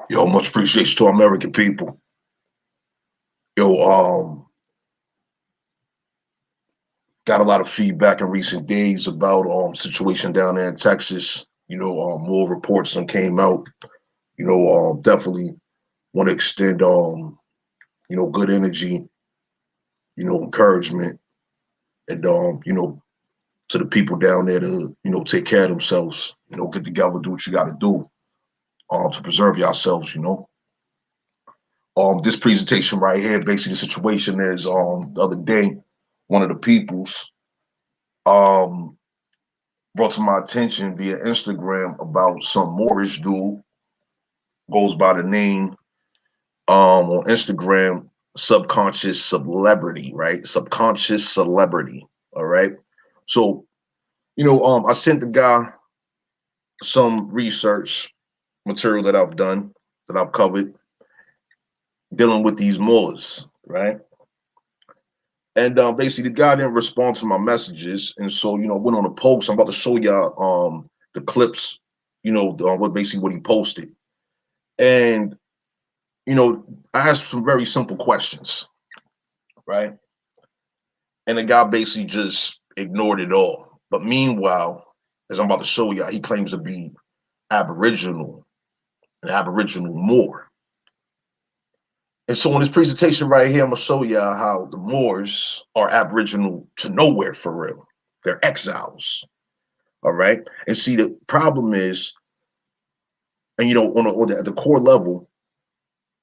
Yo, much appreciation to American people. Yo, got a lot of feedback in recent days about situation down there in Texas. More reports that came out. Definitely want to extend good energy, encouragement, and to the people down there to take care of themselves. Get together, do what you got to do to preserve yourselves. This presentation right here, basically the situation is the other day, one of the peoples um brought to my attention via Instagram about some Moorish dude, goes by the name on Instagram, subconscious celebrity, right? Subconscious celebrity. All right. So, I sent the guy some research material that I've done, that I've covered, dealing with these Moors, right? And basically, the guy didn't respond to my messages, and so went on a post. I'm about to show y'all the clips, what he posted, and I asked some very simple questions, right? And the guy basically just ignored it all. But meanwhile, as I'm about to show y'all, he claims to be Aboriginal, an Aboriginal Moor. And so in this presentation right here, I'm gonna show y'all how the Moors are Aboriginal to nowhere for real. They're exiles. All right. And see, the problem is, and at the core level,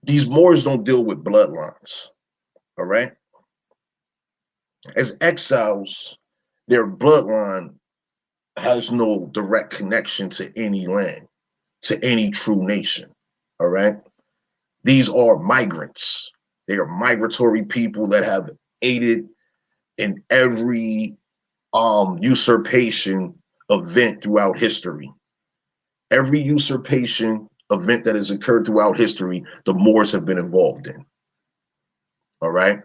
these Moors don't deal with bloodlines. All right. As exiles, their bloodline has no direct connection to any land, to any true nation. All right. These are migrants. They are migratory people that have aided in every usurpation event throughout history. Every usurpation event that has occurred throughout history, the Moors have been involved in. All right.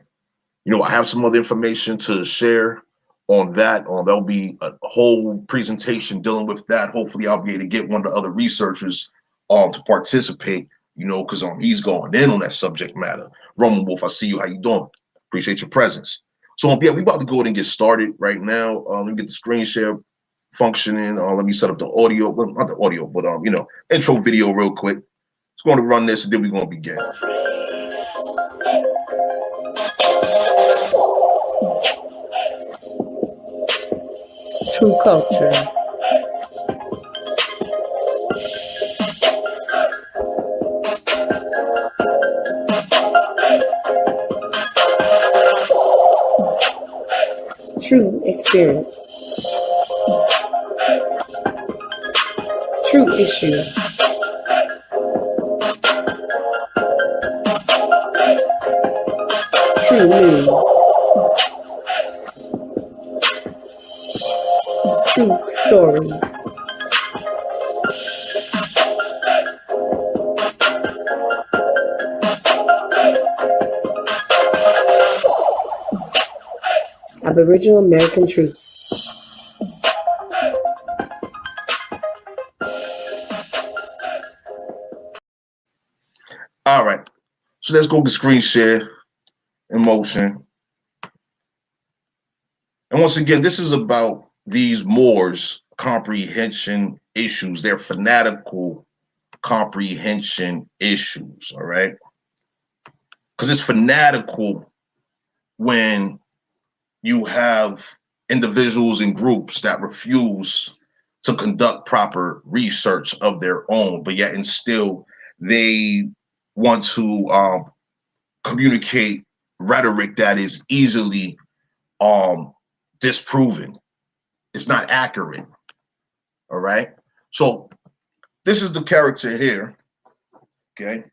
I have some other information to share on that. There'll be a whole presentation dealing with that. Hopefully, I'll be able to get one of the other researchers to participate. Because he's going in on that subject matter. Roman Wolf, I see you. How you doing? Appreciate your presence. So yeah, we about to go ahead and get started right now. Let me get the screen share functioning. Let me set up the audio. Well, not the audio, but intro video real quick. It's going to run this, and then we're going to begin. True culture. True experience. True issue. True news. True stories. Aboriginal American truths. All right. So let's go to screen share in motion. And once again, this is about these Moors' comprehension issues, their fanatical comprehension issues, all right? Because it's fanatical when you have individuals and groups that refuse to conduct proper research of their own, but yet and still they want to communicate rhetoric that is easily disproven. It's not accurate. All right. So this is the character here. Okay.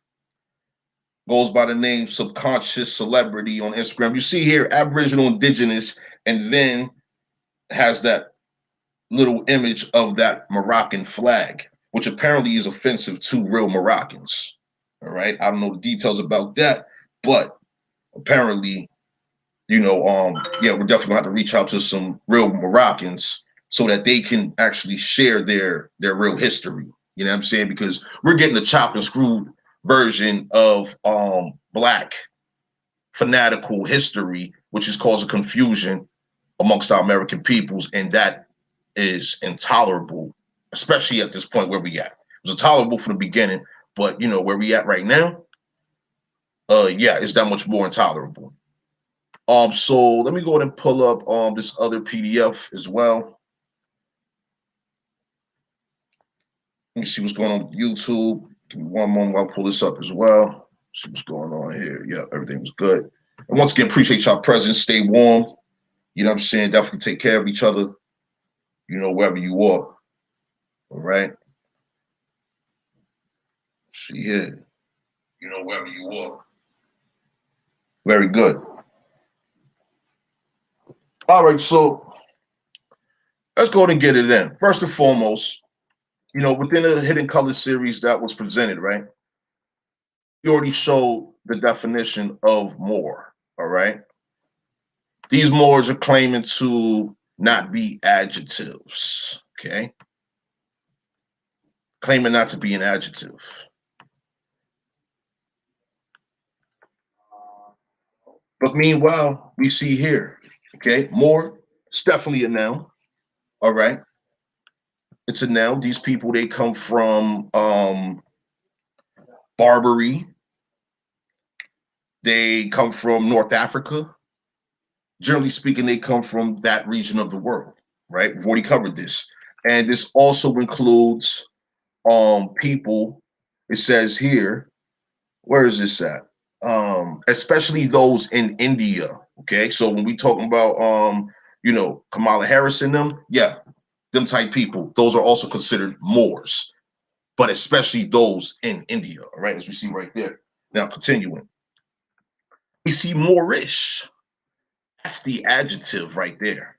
Goes by the name Subconscious Celebrity on Instagram. You see here Aboriginal, Indigenous, and then has that little image of that Moroccan flag, which apparently is offensive to real Moroccans. All right. I don't know the details about that, but apparently, yeah, we're definitely gonna have to reach out to some real Moroccans so that they can actually share their real history. You know what I'm saying? Because we're getting the chopped and screwed version of Black fanatical history, which is causing confusion amongst our American peoples, and that is intolerable, especially at this point where we at. It was intolerable from the beginning, but you know where we at right now, yeah, it's that much more intolerable. So let me go ahead and pull up this other PDF as well. Let me see what's going on with YouTube. Give me one moment while I pull this up as well. See what's going on here. Yeah, everything was good. And once again, appreciate y'all presence. Stay warm. You know what I'm saying? Definitely take care of each other, you know, wherever you are. All right. See here. You know, wherever you are. Very good. All right, so let's go ahead and get it in. First and foremost, you know, within the Hidden Color series that was presented, right? You already showed the definition of more, all right? These mores are claiming to not be adjectives, okay? Claiming not to be an adjective. But meanwhile, we see here, okay, more, it's definitely a noun, all right? It's a noun. These people, they come from Barbary. They come from North Africa. Generally speaking, they come from that region of the world, right? We've already covered this. And this also includes people, it says here, where is this at? Especially those in India. Okay. So when we talking about you know, Kamala Harris and them, yeah, them type people, those are also considered Moors, but especially those in India, all right, as we see right there. Now continuing. We see Moorish. That's the adjective right there.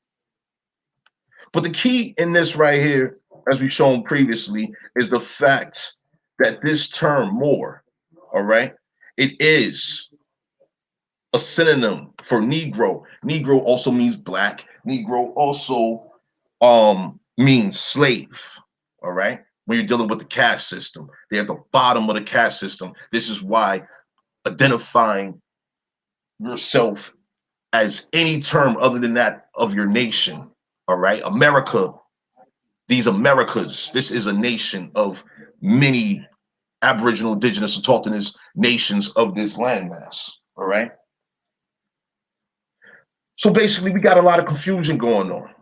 But the key in this right here, as we've shown previously, is the fact that this term Moor, all right, it is a synonym for Negro. Negro also means black. Negro also means slave. All right. When you're dealing with the caste system, they're at the bottom of the caste system. This is why identifying yourself as any term other than that of your nation. All right. America, these Americas, this is a nation of many Aboriginal, Indigenous, and Tahltanese nations of this landmass. All right. So basically, we got a lot of confusion going on.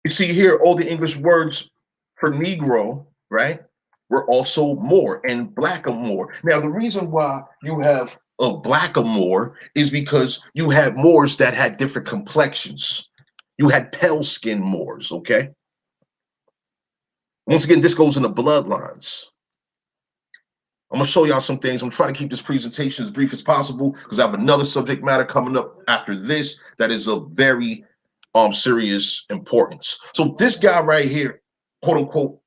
You see here, all the English words for Negro, right, were also more and blackamoor. Now, the reason why you have a blackamoor is because you had Moors that had different complexions. You had pale skin Moors, okay? Once again, this goes in the bloodlines. I'm gonna show y'all some things. I'm trying to keep this presentation as brief as possible because I have another subject matter coming up after this that is of very serious importance. So this guy right here, quote unquote,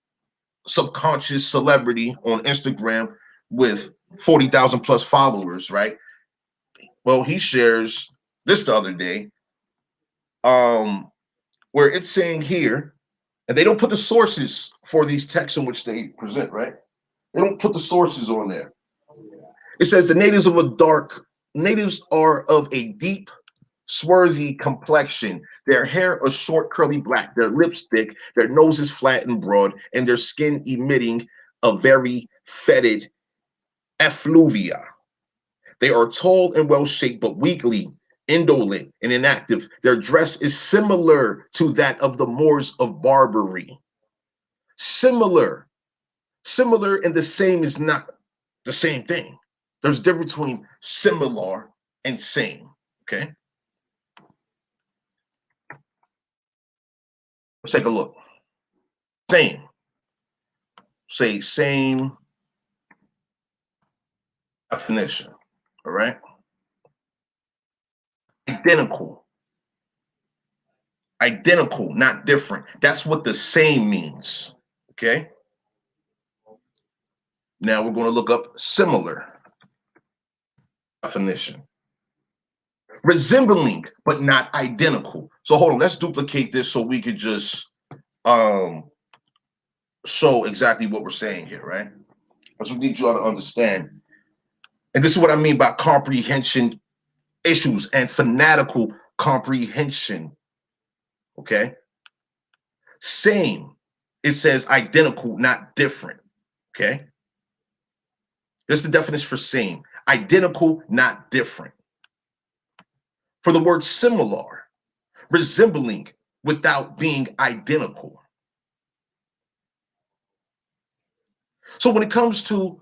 subconscious celebrity on Instagram with 40,000 plus followers, right? Well, he shares this the other day, where it's saying here, and they don't put the sources for these texts in which they present, right? They don't put the sources on there. It says the natives are of a deep, swarthy complexion. Their hair is short, curly black. Their lips thick. Their nose is flat and broad, and their skin emitting a very fetid effluvia. They are tall and well shaped, but weakly, indolent, and inactive. Their dress is similar to that of the Moors of Barbary. Similar, and the same is not the same thing. There's a difference between similar and same. Okay. Let's take a look. Same. Say same definition. All right. Identical. Identical, not different. That's what the same means. Okay. Now we're going to look up similar definition. Resembling, but not identical. So hold on, let's duplicate this so we could just show exactly what we're saying here, right? I just need you all to understand. And this is what I mean by comprehension issues and fanatical comprehension. Okay. Same. It says identical, not different. Okay. This is the definition for same. Identical, not different. For the word similar, resembling without being identical. So when it comes to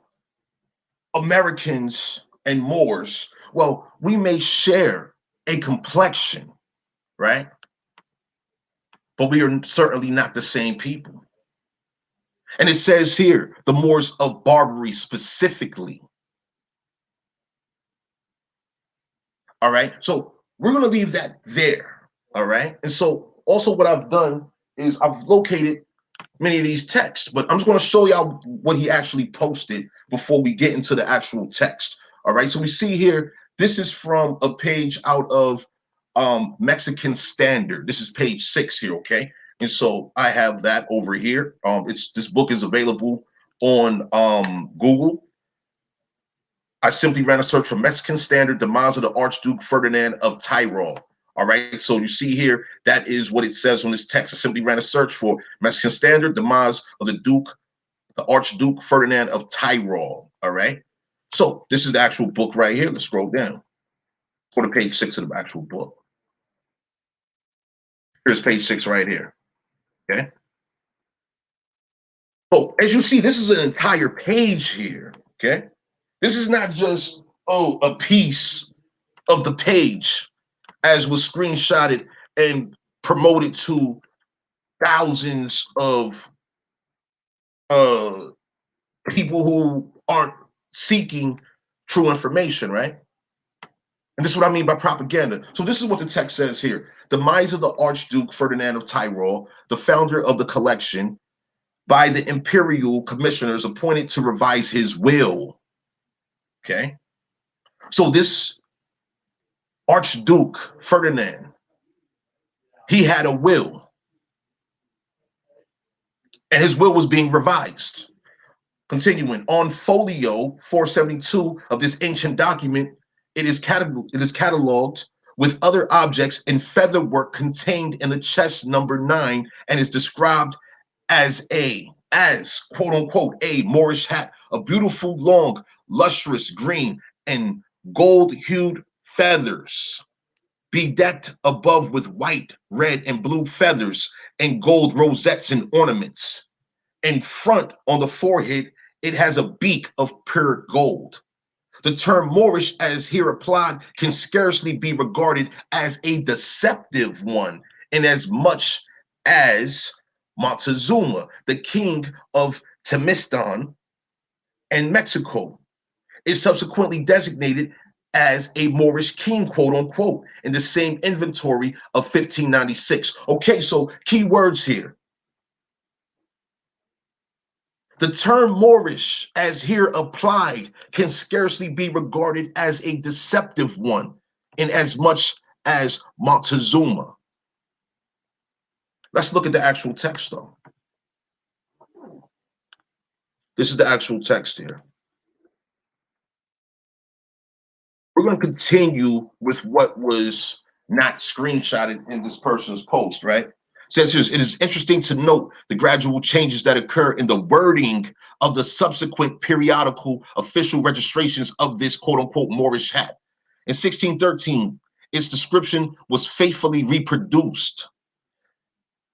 Americans and Moors, well, we may share a complexion, right? But we are certainly not the same people. And it says here, the Moors of Barbary specifically. All right. So we're going to leave that there. All right. And so also what I've done is I've located many of these texts, but I'm just going to show y'all what he actually posted before we get into the actual text. All right. So we see here, this is from a page out of Mexican Standard. This is page 6 here. Okay. And so I have that over here. This book is available on Google. I simply ran a search for Mexican Standard, demise of the Archduke Ferdinand of Tyrol. All right, so you see here, that is what it says on this text. I simply ran a search for Mexican Standard, demise of the Archduke Ferdinand of Tyrol. All right, so this is the actual book right here. Let's scroll down. Go to page 6 of the actual book. Here's page 6 right here. Okay. So as you see, this is an entire page here. Okay. This is not just, a piece of the page as was screenshotted and promoted to thousands of people who aren't seeking true information, right? And this is what I mean by propaganda. So this is what the text says here. Demise of the Archduke Ferdinand of Tyrol, the founder of the collection, by the imperial commissioners appointed to revise his will. Okay. So this Archduke Ferdinand, he had a will, and his will was being revised. Continuing, on folio 472 of this ancient document, it is cataloged with other objects in feather work contained in the chest number 9 and is described as quote unquote a Moorish hat, a beautiful long lustrous green and gold hued feathers, bedecked above with white, red, and blue feathers and gold rosettes and ornaments. In front on the forehead, it has a beak of pure gold. The term Moorish, as here applied, can scarcely be regarded as a deceptive one, inasmuch as Montezuma, the king of Temistan and Mexico, is subsequently designated as a Moorish king, quote unquote, in the same inventory of 1596. Okay, so key words here. The term Moorish, as here applied, can scarcely be regarded as a deceptive one, in as much as Montezuma. Let's look at the actual text, though. This is the actual text here. We're going to continue with what was not screenshotted in this person's post, right? Says here, it is interesting to note the gradual changes that occur in the wording of the subsequent periodical official registrations of this quote unquote Moorish hat. In 1613, its description was faithfully reproduced.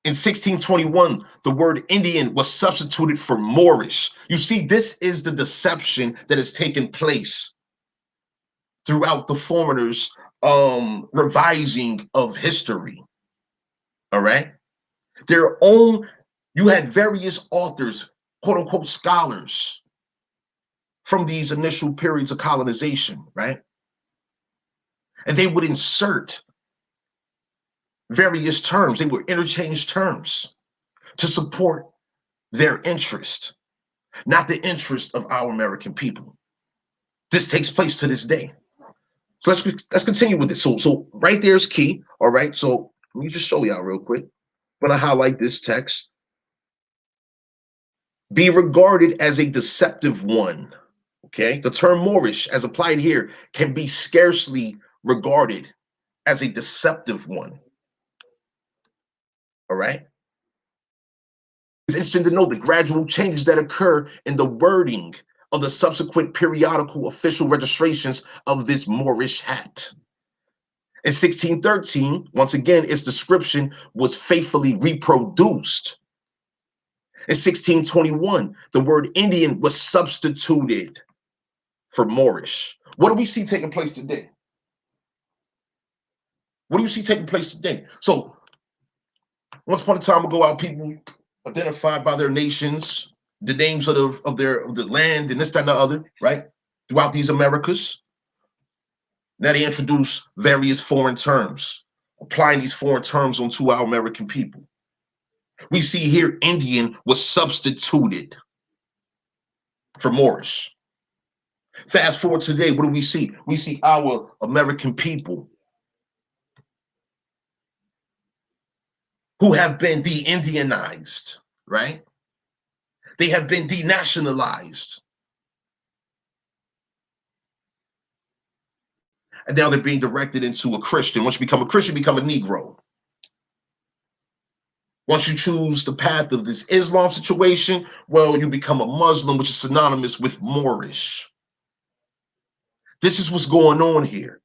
In 1621, the word Indian was substituted for Moorish. You see, this is the deception that has taken place throughout the foreigners' revising of history. All right. Their own, you had various authors, quote unquote scholars from these initial periods of colonization, right? And they would insert various terms, they would interchange terms to support their interest, not the interest of our American people. This takes place to this day. So let's continue with this. So right there's key. All right. So let me just show y'all real quick. I'm gonna highlight this text. be regarded as a deceptive one. Okay, the term Moorish, as applied here, can be scarcely regarded as a deceptive one. All right. It's interesting to note the gradual changes that occur in the wording of the subsequent periodical official registrations of this Moorish hat. In 1613, once again, its description was faithfully reproduced. In 1621, the word Indian was substituted for Moorish. What do we see taking place today? What do you see taking place today? So, once upon a time ago, our people identified by their nations, the names of the land and this, that, and the other, right? Throughout these Americas. Now they introduce various foreign terms, applying these foreign terms onto our American people. We see here Indian was substituted for Moorish. Fast forward today, what do we see? We see our American people who have been de-Indianized, right? They have been denationalized. And now they're being directed into a Christian. Once you become a Christian, you become a Negro. Once you choose the path of this Islam situation, well, you become a Muslim, which is synonymous with Moorish. This is what's going on here.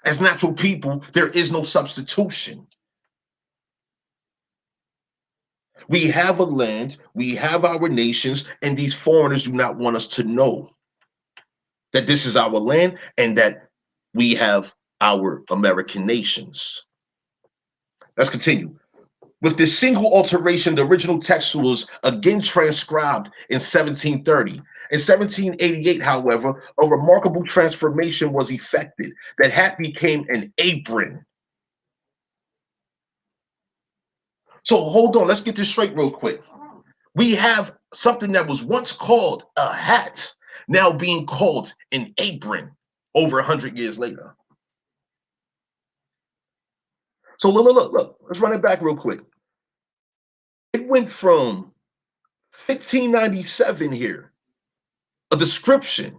As natural people, there is no substitution. We have a land, we have our nations, and these foreigners do not want us to know that this is our land and that we have our American nations. Let's continue. With this single alteration, the original text was again transcribed in 1730. In 1788, however, a remarkable transformation was effected. That hat became an apron. So hold on, let's get this straight real quick. We have something that was once called a hat, now being called an apron over 100 years later. So look, let's run it back real quick. It went from 1597 here, a description,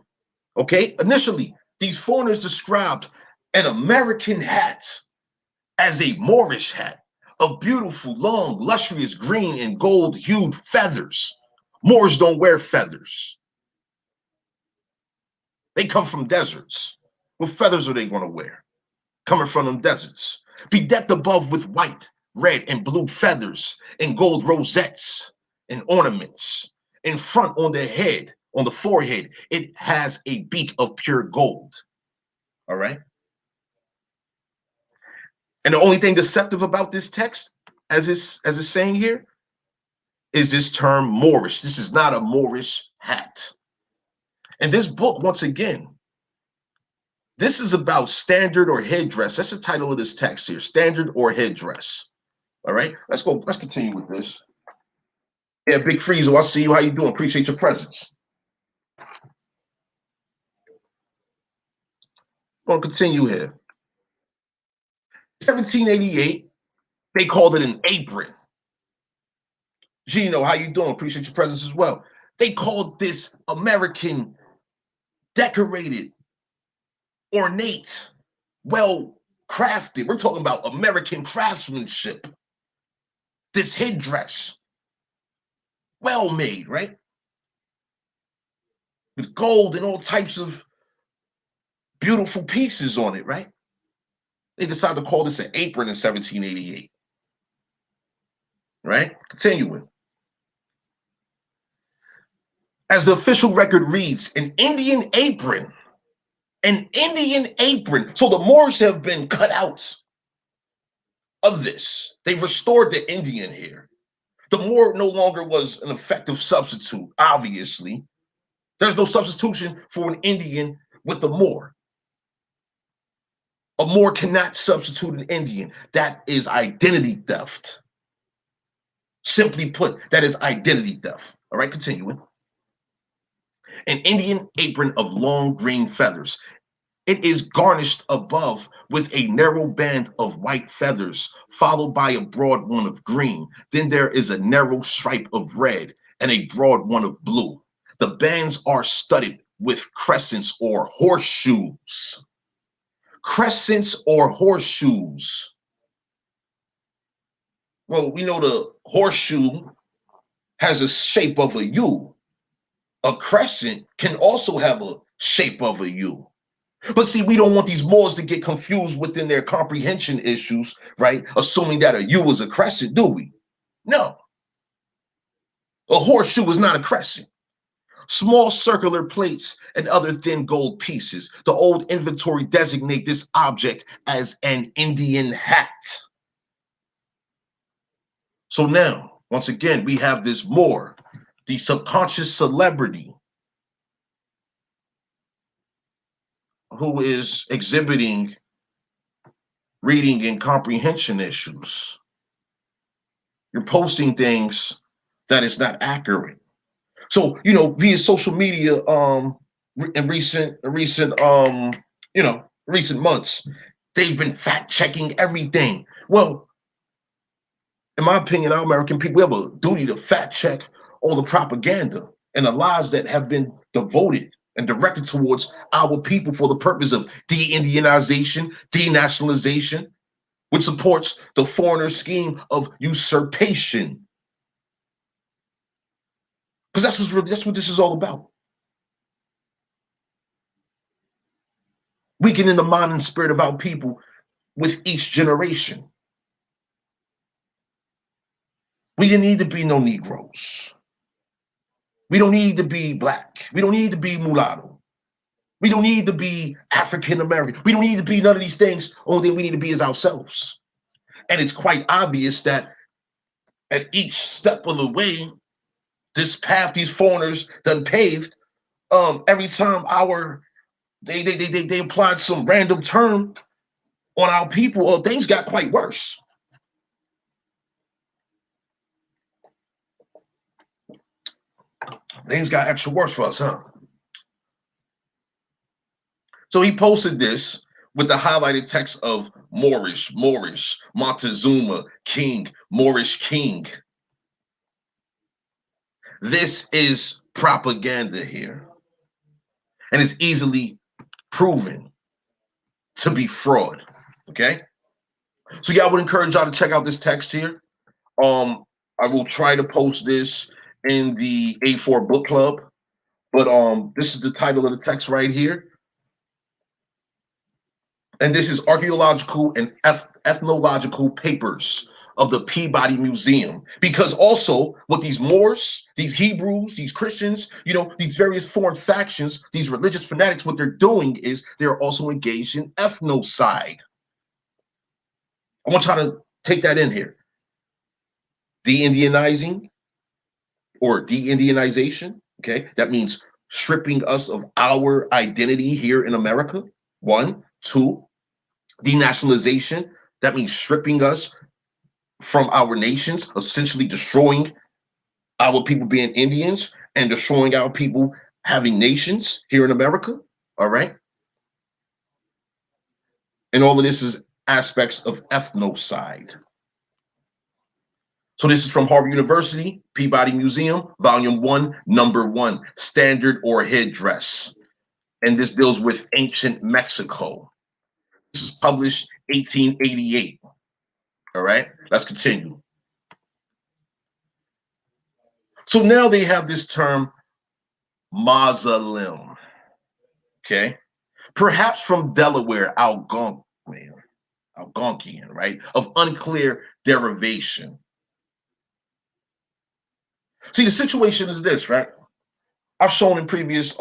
okay? Initially, these foreigners described an American hat as a Moorish hat of beautiful, long, lustrous green and gold hued feathers. Moors don't wear feathers. They come from deserts. What feathers are they going to wear? Coming from them deserts. Bedecked above with white, red, and blue feathers and gold rosettes and ornaments. In front on their head, on the forehead, it has a beak of pure gold. All right? And the only thing deceptive about this text, as it's saying here, is this term Moorish. This is not a Moorish hat. And this book, once again, this is about standard or headdress. That's the title of this text here, standard or headdress. All right, let's go. Let's continue with this. Yeah, Big Friezo, I see you. How you doing? Appreciate your presence. Going to continue here. 1788, they called it an apron. Gino, how you doing? Appreciate your presence as well. They called this American decorated, ornate, well crafted. We're talking about American craftsmanship. This headdress, well made, right? With gold and all types of beautiful pieces on it, right? They decided to call this an apron in 1788. Right? Continuing. As the official record reads, an Indian apron. An Indian apron. So the Moors have been cut out of this. They've restored the Indian here. The Moor no longer was an effective substitute, obviously. There's no substitution for an Indian with the Moor. A Moor cannot substitute an Indian. That is identity theft. Simply put, that is identity theft. All right, continuing. An Indian apron of long green feathers. It is garnished above with a narrow band of white feathers, followed by a broad one of green. Then there is a narrow stripe of red and a broad one of blue. The bands are studded with crescents or horseshoes. Crescents or horseshoes. Well, we know the horseshoe has a shape of a U. A crescent can also have a shape of a U. But see, we don't want these Moors to get confused within their comprehension issues, right? Assuming that a U is a crescent, do we? No. A horseshoe is not a crescent. Small circular plates and other thin gold pieces. The old inventory designate this object as an Indian hat. So now, once again, we have this Moor, the subconscious celebrity, who is exhibiting reading and comprehension issues. You're posting things that is not accurate. So, via social media, in recent months, they've been fact checking everything. Well, in my opinion, our American people, we have a duty to fact check all the propaganda and the lies that have been devoted and directed towards our people for the purpose of de-Indianization, denationalization, which supports the foreigner scheme of usurpation. Because that's what this is all about. Weakening the mind and spirit of our people with each generation. We didn't need to be no Negroes. We don't need to be black. We don't need to be mulatto. We don't need to be African American. We don't need to be none of these things. Only thing we need to be is ourselves. And it's quite obvious that at each step of the way, this path these foreigners done paved, every time they applied some random term on our people, things got quite worse. Things got extra worse for us, huh? So he posted this with the highlighted text of Moorish, Montezuma, King, Moorish King. This is propaganda here. And it's easily proven to be fraud. Okay? So yeah, I would encourage y'all to check out this text here. I will try to post this in the A4 book club, but this is the title of the text right here. And this is archaeological and ethnological papers of the Peabody Museum. Because also what these Moors, these Hebrews, these Christians, these various foreign factions, these religious fanatics, what they're doing is they're also engaged in ethnocide. I want y'all to take that in here. De-Indianizing or de-Indianization, okay? That means stripping us of our identity here in America, 1. 2, denationalization, that means stripping us from our nations, essentially destroying our people being Indians and destroying our people having nations here in America, all right? And all of this is aspects of ethnocide. So this is from Harvard University, Peabody Museum, Volume 1, Number 1, Standard or Headdress. And this deals with ancient Mexico. This was published 1888. All right, let's continue. So now they have this term mausoleum. Okay, perhaps from Delaware, Algonquian, right, of unclear derivation. See, the situation is this, right? I've shown in previous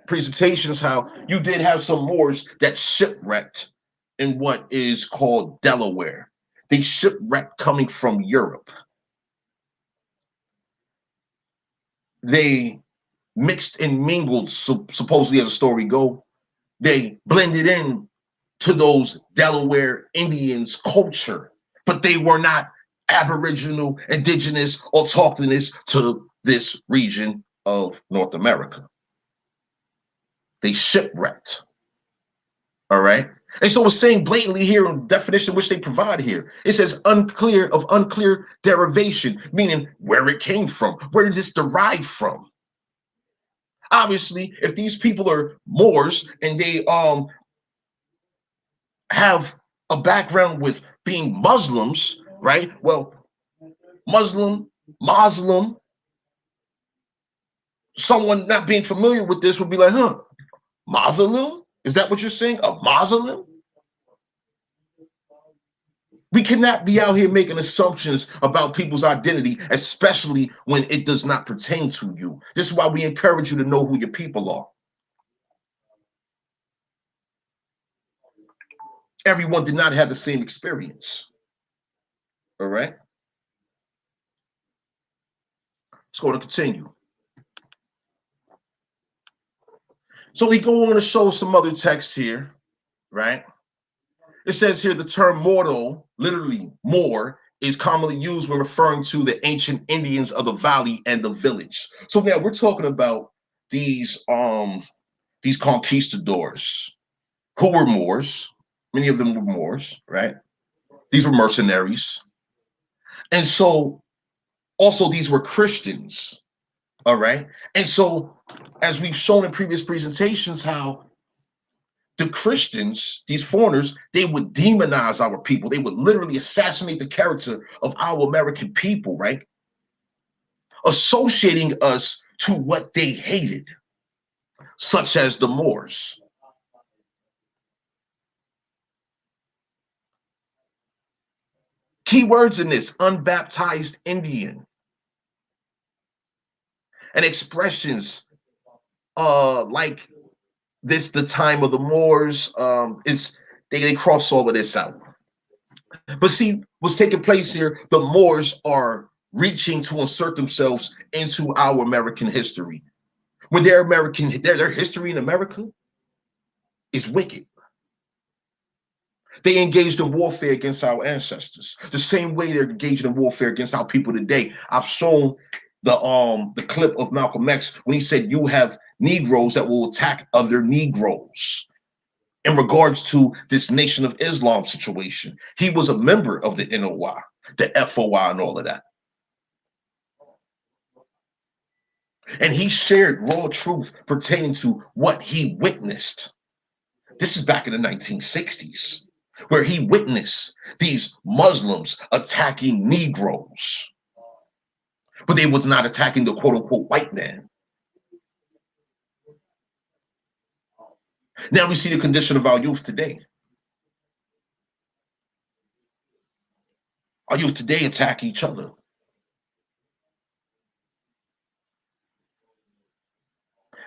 presentations how you did have some Moors that shipwrecked in what is called Delaware. They shipwrecked coming from Europe. They mixed and mingled, supposedly as the story go. They blended in to those Delaware Indians' culture, but they were not Aboriginal, indigenous, autochthonous to this region of North America. They shipwrecked. All right. And so it's saying blatantly here in the definition which they provide here. It says unclear derivation, meaning where it came from. Where did this derive from? Obviously, if these people are Moors and they have a background with being Muslims, right? Well, Muslim, someone not being familiar with this would be like, huh, Muslim? Is that what you're saying? A Muslim? We cannot be out here making assumptions about people's identity, especially when it does not pertain to you. This is why we encourage you to know who your people are. Everyone did not have the same experience. All right. Let's go to continue. So we go on to show some other text here, right? It says here the term mortal, literally Moor, is commonly used when referring to the ancient Indians of the valley and the village. So now we're talking about these conquistadors who were Moors. Many of them were Moors, right? These were mercenaries. And so also these were Christians, all right? And so as we've shown in previous presentations, how the Christians, these foreigners, they would demonize our people. They would literally assassinate the character of our American people, right? Associating us to what they hated, such as the Moors. Key words in this: unbaptized Indian, and expressions like this, the time of the Moors, is they cross all of this out. But see, what's taking place here, the Moors are reaching to insert themselves into our American history. When their history in America is wicked. They engaged in warfare against our ancestors, the same way they're engaged in warfare against our people today. I've shown the clip of Malcolm X when he said you have Negroes that will attack other Negroes. In regards to this Nation of Islam situation, he was a member of the NOI, the FOI, and all of that. And he shared raw truth pertaining to what he witnessed. This is back in the 1960s, where he witnessed these Muslims attacking Negroes, but they was not attacking the quote unquote white man. Now we see the condition of our youth today. Our youth today attack each other.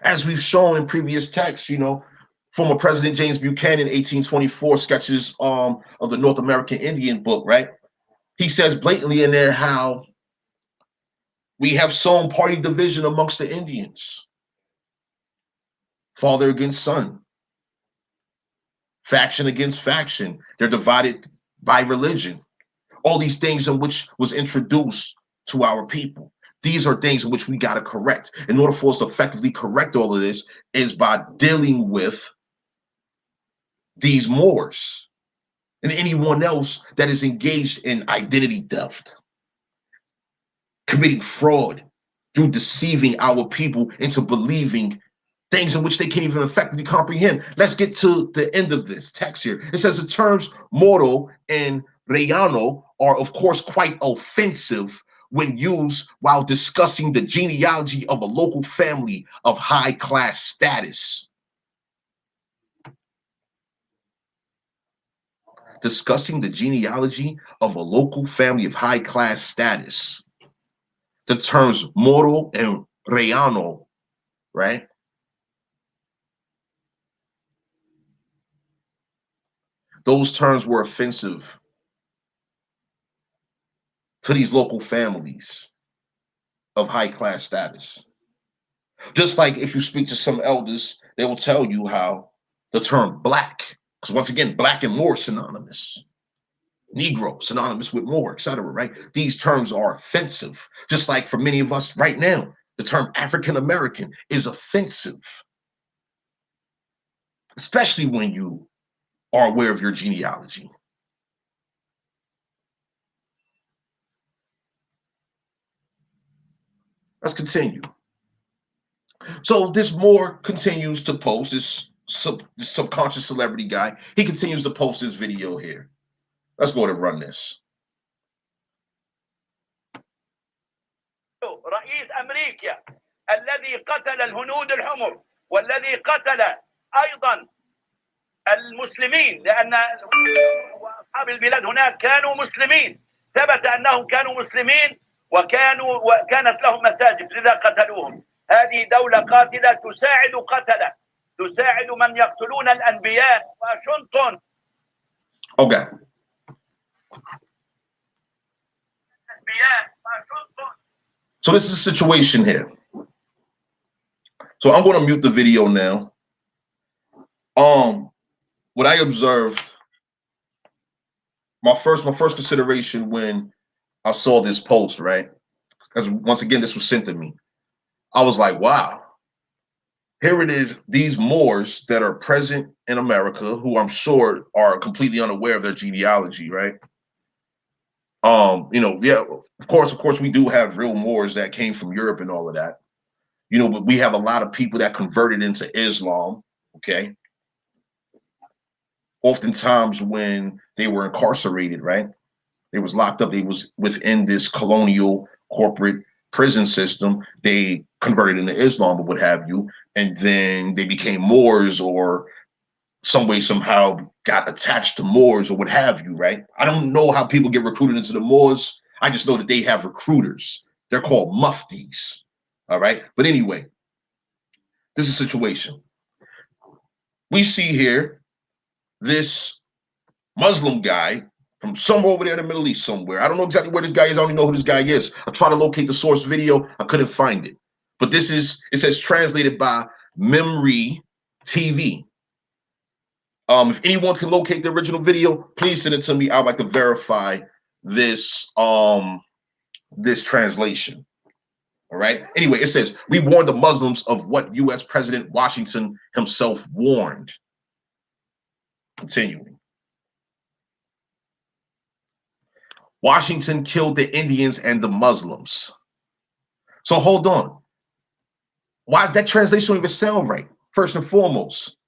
As we've shown in previous texts, former President James Buchanan, 1824, sketches of the North American Indian book, right? He says blatantly in there how we have sown party division amongst the Indians. Father against son. Faction against faction. They're divided by religion. All these things in which was introduced to our people. These are things in which we got to correct. In order for us to effectively correct all of this is by dealing with these Moors and anyone else that is engaged in identity theft, committing fraud through deceiving our people into believing things in which they can't even effectively comprehend. Let's get to the end of this text here. It says the terms mortal and reyano are, of course, quite offensive when used while discussing the genealogy of a local family of high class status. Discussing the genealogy of a local family of high class status. The terms mortal and reyano, right? Those terms were offensive to these local families of high class status. Just like if you speak to some elders, they will tell you how the term black, because once again, black and Moor synonymous. Negro synonymous with Moor, etc. Right? These terms are offensive. Just like for many of us right now, the term African American is offensive, especially when you are aware of your genealogy. Let's continue. So this Moore continues to post, this subconscious celebrity guy. He continues to post this video here. Let's go ahead and run this. رئيس أمريكا الذي قتل الهنود الحمر والذي قتل أيضا المسلمين، لأن أصحاب البلاد هناك كانوا مسلمين، ثبت أنهم كانوا مسلمين وكانت لهم مساجد، لذا قتلوهم. هذه دولة قاتلة تساعد قتلة، تساعد من يقتلون الأنبياء. واشنطن. Okay. So this is a situation here. So I'm going to mute the video now. What I observed, my first consideration when I saw this post, right? Because once again, this was sent to me. I was like, wow, here it is. These Moors that are present in America, who I'm sure are completely unaware of their genealogy, right? Yeah, of course, we do have real Moors that came from Europe and all of that, but we have a lot of people that converted into Islam, okay? Oftentimes when they were incarcerated, right? They was locked up. They was within this colonial corporate prison system. They converted into Islam or what have you, and then they became Moors or some way, somehow got attached to Moors or what have you, right? I don't know how people get recruited into the Moors. I just know that they have recruiters. They're called muftis, all right? But anyway, this is a situation. We see here this Muslim guy from somewhere over there in the Middle East somewhere. I don't know exactly where this guy is. I don't even know who this guy is. I tried to locate the source video. I couldn't find it. But it says translated by Memory TV. If anyone can locate the original video, please send it to me. I'd like to verify this this translation. All right. Anyway, it says, we warned the Muslims of what U.S. President Washington himself warned. Continuing. Washington killed the Indians and the Muslims. So hold on. Why is that translation even sound right? First and foremost,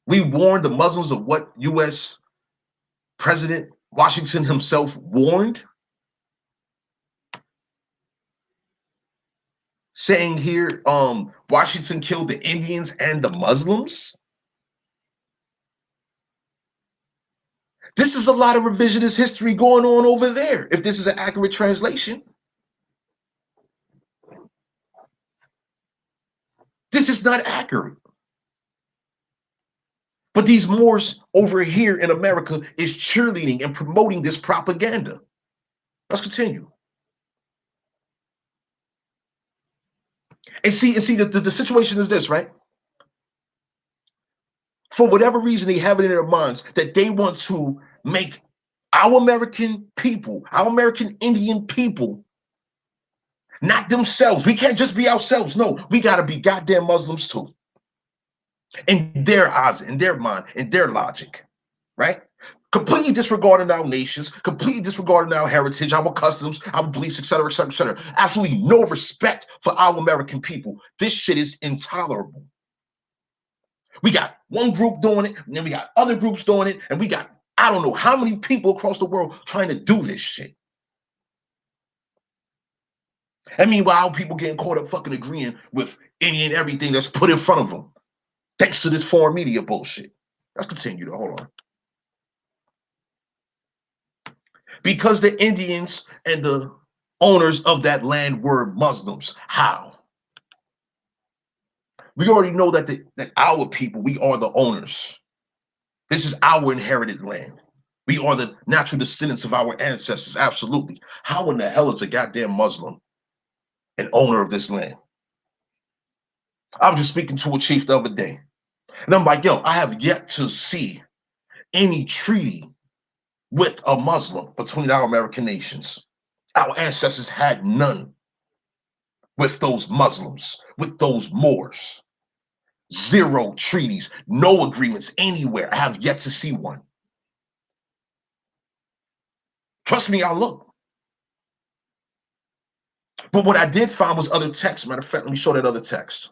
we warned the Muslims of what U.S. President Washington himself warned. Saying here, Washington killed the Indians and the Muslims. This is a lot of revisionist history going on over there, if this is an accurate translation. This is not accurate. But these Moors over here in America is cheerleading and promoting this propaganda. Let's continue. And see, the situation is this, right? For whatever reason, they have it in their minds that they want to make our American people, our American Indian people, not themselves. We can't just be ourselves. No, we got to be goddamn Muslims too. In their eyes, in their mind, in their logic, right? Completely disregarding our nations, completely disregarding our heritage, our customs, our beliefs, etc., etc., etc. Absolutely no respect for our American people. This shit is intolerable. We got one group doing it, and then we got other groups doing it, and we got I don't know how many people across the world trying to do this shit. And meanwhile, people getting caught up fucking agreeing with any and everything that's put in front of them. Thanks to this foreign media bullshit. Let's continue to hold on. Because the Indians and the owners of that land were Muslims. How? We already know that that our people, we are the owners. This is our inherited land. We are the natural descendants of our ancestors. Absolutely. How in the hell is a goddamn Muslim an owner of this land? I was just speaking to a chief the other day, and I'm like, yo, I have yet to see any treaty with a Muslim between our American nations. Our ancestors had none with those Muslims, with those Moors. Zero treaties, no agreements anywhere. I have yet to see one. Trust me, I'll look. But what I did find was other texts. Matter of fact, let me show that other text.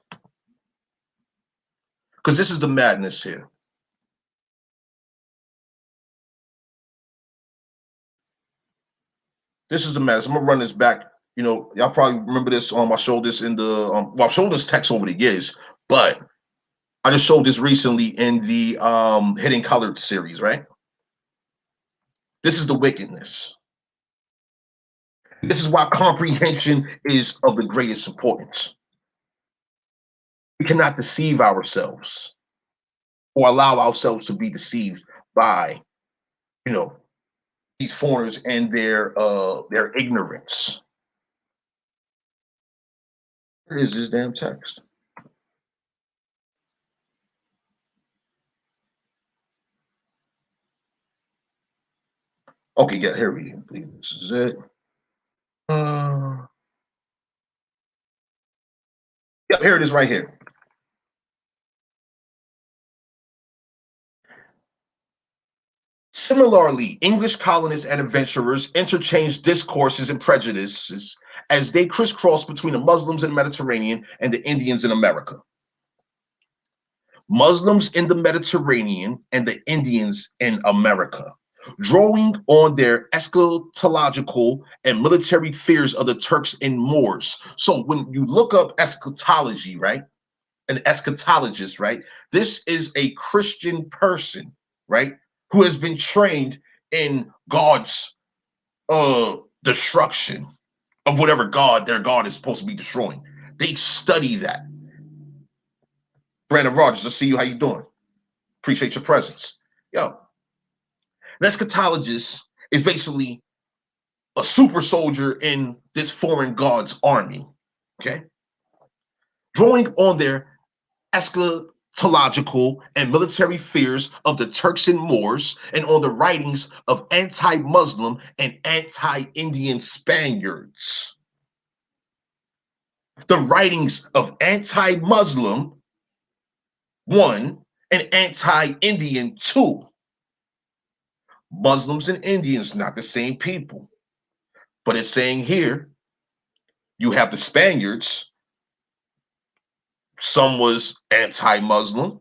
Because this is the madness here. This is the madness. I'm gonna run this back. You know, y'all probably remember this. I showed this in the well, I've shown this text over the years, but I just showed this recently in the Hidden Colored series, right? This is the wickedness. This is why comprehension is of the greatest importance. We cannot deceive ourselves or allow ourselves to be deceived by, you know, these foreigners and their ignorance. Where is this damn text? Okay, yeah, here we go. This is it. Yep, here it is right here. Similarly, English colonists and adventurers interchanged discourses and prejudices as they crisscrossed between the Muslims in the Mediterranean and the Indians in America. Muslims in the Mediterranean and the Indians in America, drawing on their eschatological and military fears of the Turks and Moors. So when you look up eschatology, right, an eschatologist, right, this is a Christian person, right, who has been trained in God's destruction of whatever God their God is supposed to be destroying. They study that. Brandon Rogers, I see you. How you doing? Appreciate your presence. Yo, an eschatologist is basically a super soldier in this foreign god's army, okay? Drawing on their eschatological and military fears of the Turks and Moors and on the writings of anti-Muslim and anti-Indian Spaniards. The writings of anti-Muslim, 1, and anti-Indian, 2. Muslims and Indians, not the same people. But it's saying here, you have the Spaniards. Some was anti-Muslim.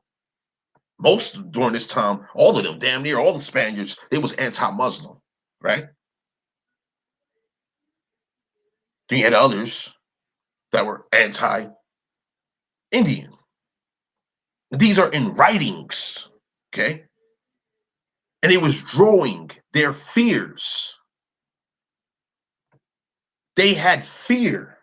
Most during this time, all of them, damn near all the Spaniards, they was anti-Muslim, right? Then you had others that were anti-Indian. These are in writings, okay? And it was drawing their fears. They had fear,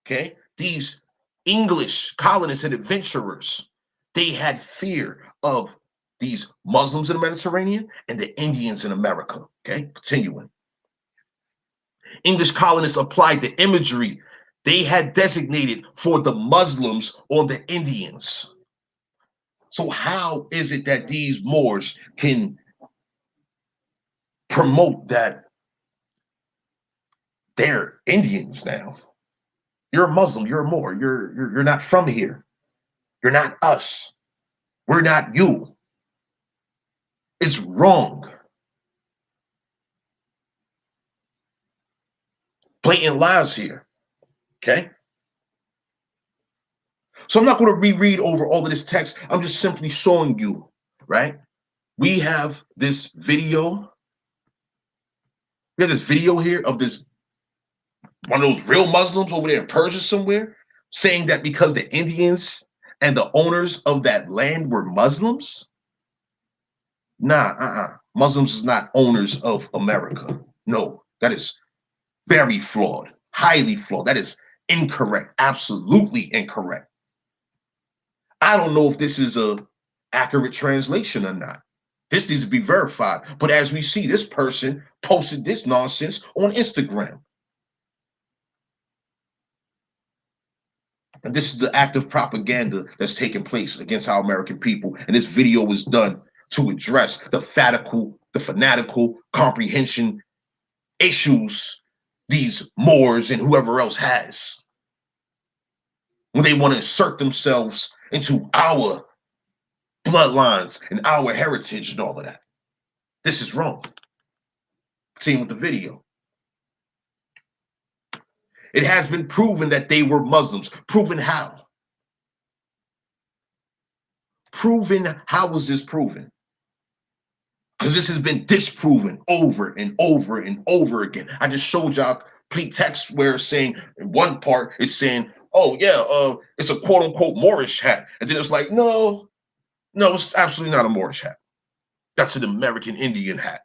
okay? These English colonists and adventurers, they had fear of these Muslims in the Mediterranean and the Indians in America, okay? Continuing. English colonists applied the imagery they had designated for the Muslims on the Indians. So how is it that these Moors can promote that they're Indians now? You're a Muslim, you're a Moor, you're not from here. You're not us. We're not you. It's wrong. Blatant lies here. Okay? So I'm not going to reread over all of this text. I'm just simply showing you, right? We have this video. We have this video here of this one of those real Muslims over there in Persia somewhere saying that because the Indians and the owners of that land were Muslims. Nah, Muslims is not owners of America. No, that is very flawed, highly flawed. That is incorrect, absolutely incorrect. I don't know if this is a accurate translation or not. This needs to be verified. But as we see, this person posted this nonsense on Instagram. And this is the act of propaganda that's taking place against our American people. And this video was done to address the fanatical comprehension issues these Moors and whoever else has when they want to insert themselves into our bloodlines and our heritage and all of that. This is wrong. Same with the video. It has been proven that they were Muslims. Proven how? Proven, how was this proven? Because this has been disproven over and over and over again. I just showed y'all complete text where it's saying, in one part, it's saying, oh yeah, it's a quote unquote Moorish hat. And then it's like, no, it's absolutely not a Moorish hat. That's an American Indian hat.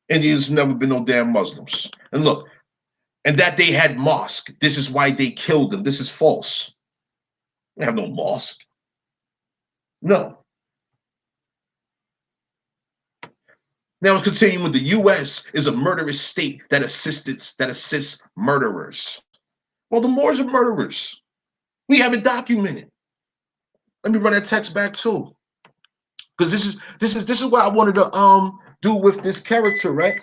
Indians have never been no damn Muslims. And look, and that they had mosque. This is why they killed them. This is false. They have no mosque. No. Now, continuing with the U.S. is a murderous state that assists murderers. Well, the Moors are murderers. We have it documented. Let me run that text back too, because this is what I wanted to do with this character, right?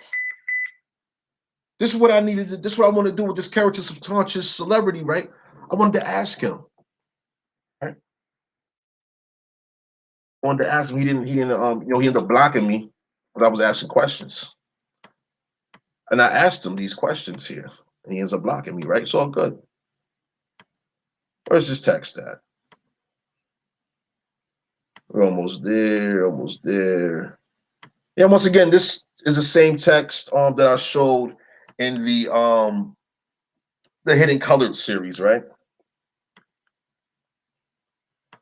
This is what I needed to. This is what I want to do with this character, subconscious celebrity, right? I wanted to ask him. Right? I wanted to ask him. He didn't. He ended up blocking me because I was asking questions. And I asked him these questions here, and he ends up blocking me, right? It's all good. Where's this text at? We're almost there, almost there. Yeah, once again, this is the same text that I showed in the Hidden Colored series, right?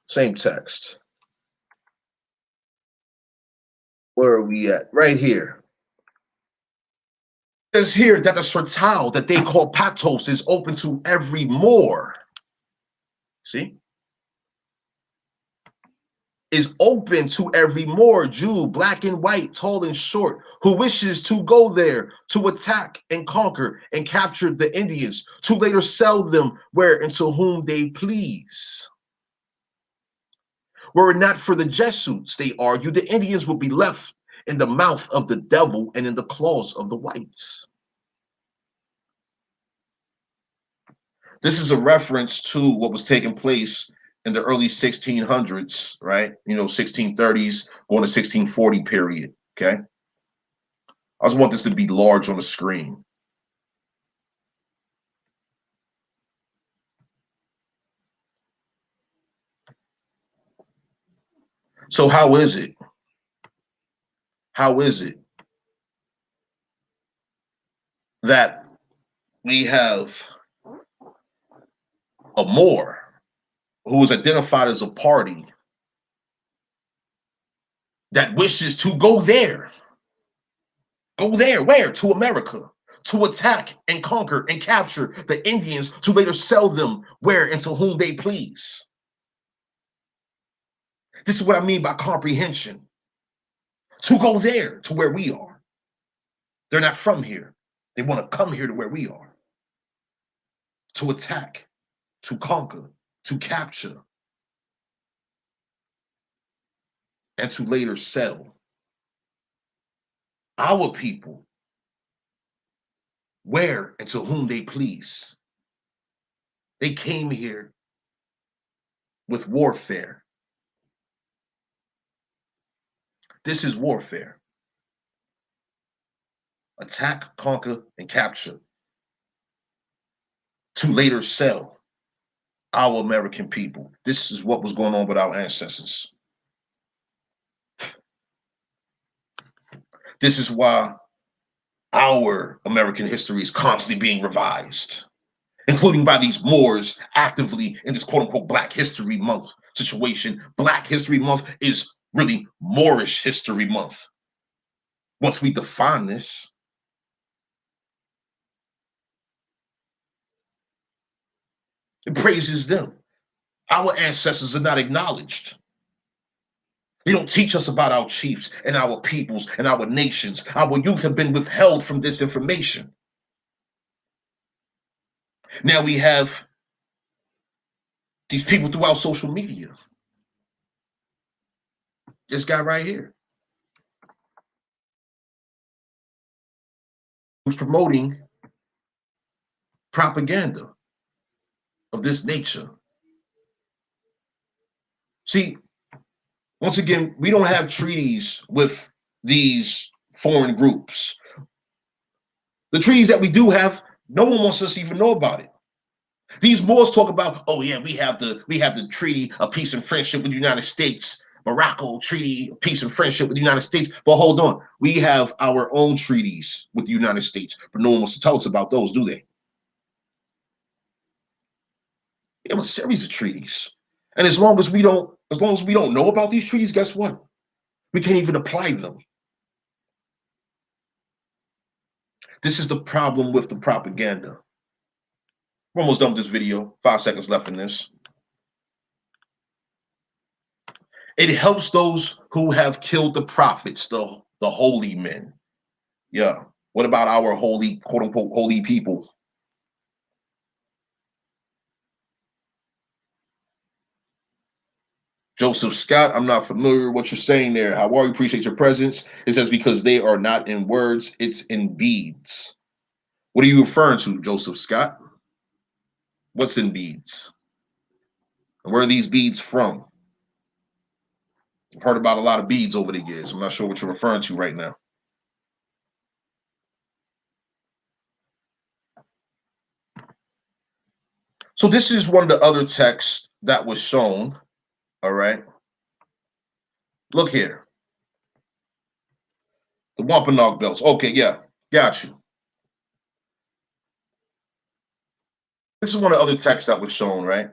Same text. Where are we at? Right here. It says here that the sortal that they call patos is open to every Moor. See? Is open to every Moor, Jew, black and white, tall and short, who wishes to go there to attack and conquer and capture the Indians, to later sell them where and to whom they please. Were it not for the Jesuits, they argue, the Indians would be left in the mouth of the devil and in the claws of the whites. This is a reference to what was taking place in the early 1600s, right? 1630s, going to 1640 period, okay? I just want this to be large on the screen. So how is it? How is it that we have a Moor who is identified as a party that wishes to go there? Go there, where? To America, to attack and conquer and capture the Indians, to later sell them where and to whom they please. This is what I mean by comprehension. To go there, to where we are. They're not from here. They want to come here to where we are. To attack, to conquer, to capture, and to later sell our people where and to whom they please. They came here with warfare. This is warfare. Attack, conquer, and capture. To later sell our American people. This is what was going on with our ancestors. This is why our American history is constantly being revised, including by these Moors actively in this quote unquote Black History Month situation. Black History Month is really Moorish History Month. Once we define this, it praises them. Our ancestors are not acknowledged. They don't teach us about our chiefs and our peoples and our nations. Our youth have been withheld from this information. Now we have these people throughout social media. This guy right here, who's promoting propaganda. of this nature. See, once again, we don't have treaties with these foreign groups. The treaties that we do have, no one wants us to even know about it. These Moors talk about, oh yeah, we have the treaty of peace and friendship with the United States, Morocco treaty of peace and friendship with the United States. But hold on, we have our own treaties with the United States, but no one wants to tell us about those, do they? We have a series of treaties, and as long as we don't know about these treaties, guess what? We can't even apply them. This is the problem with the propaganda. We're almost done with this video. 5 seconds left in this. It helps those who have killed the prophets, the holy men. Yeah. What about our holy, quote unquote, holy people? Joseph Scott, I'm not familiar with what you're saying there. How are you? Appreciate your presence. It says because they are not in words, it's in beads. What are you referring to, Joseph Scott? What's in beads? Where are these beads from? I've heard about a lot of beads over the years. I'm not sure what you're referring to right now. So this is one of the other texts that was shown. All right. Look here. The Wampanoag belts. Okay, yeah. Got you. This is one of the other texts that was shown, right?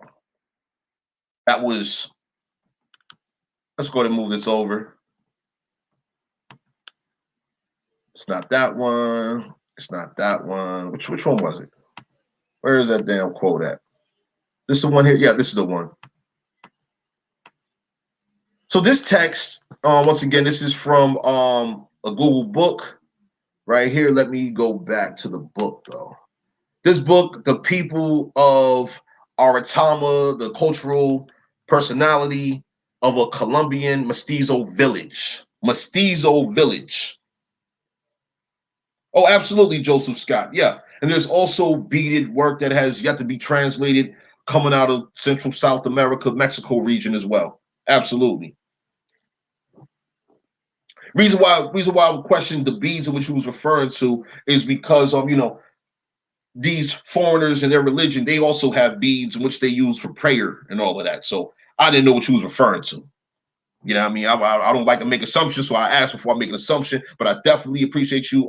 That was, let's go ahead and move this over. It's not that one. It's not that one. Which one was it? Where is that damn quote at? This is the one here? Yeah, this is the one. So this text, once again, this is from a Google book right here. Let me go back to the book, though. This book, The People of Aratama, the Cultural Personality of a Colombian Mestizo Village. Mestizo Village. Oh, absolutely, Joseph Scott. Yeah. And there's also beaded work that has yet to be translated coming out of Central South America, Mexico region as well. Absolutely. Reason why I would question the beads in which he was referring to is because of, these foreigners and their religion, they also have beads in which they use for prayer and all of that. So I didn't know what you was referring to. You know what I mean? I don't like to make assumptions, so I ask before I make an assumption, but I definitely appreciate you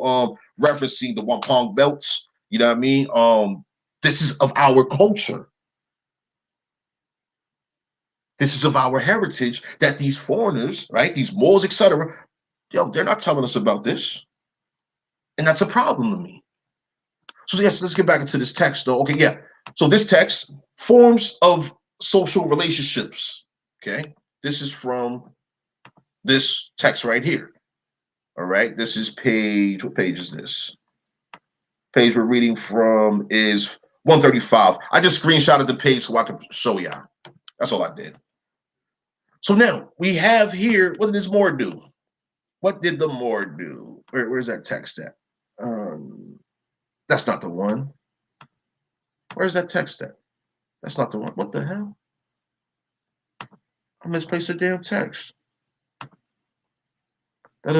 referencing the wampong belts. You know what I mean? This is of our culture. This is of our heritage that these foreigners, right? These Moors, etc. They're not telling us about this. And that's a problem to me. So yes, let's get back into this text though. Okay, yeah. So this text, forms of social relationships. Okay, this is from this text right here. All right, this is page, what page is this? Page we're reading from is 135. I just screenshotted the page so I can show y'all. That's all I did. So now we have here, what did this Moor do? What did the Moor do? Where's that text at? That's not the one. Where's that text at? That's not the one. What the hell? I misplaced the damn text. That's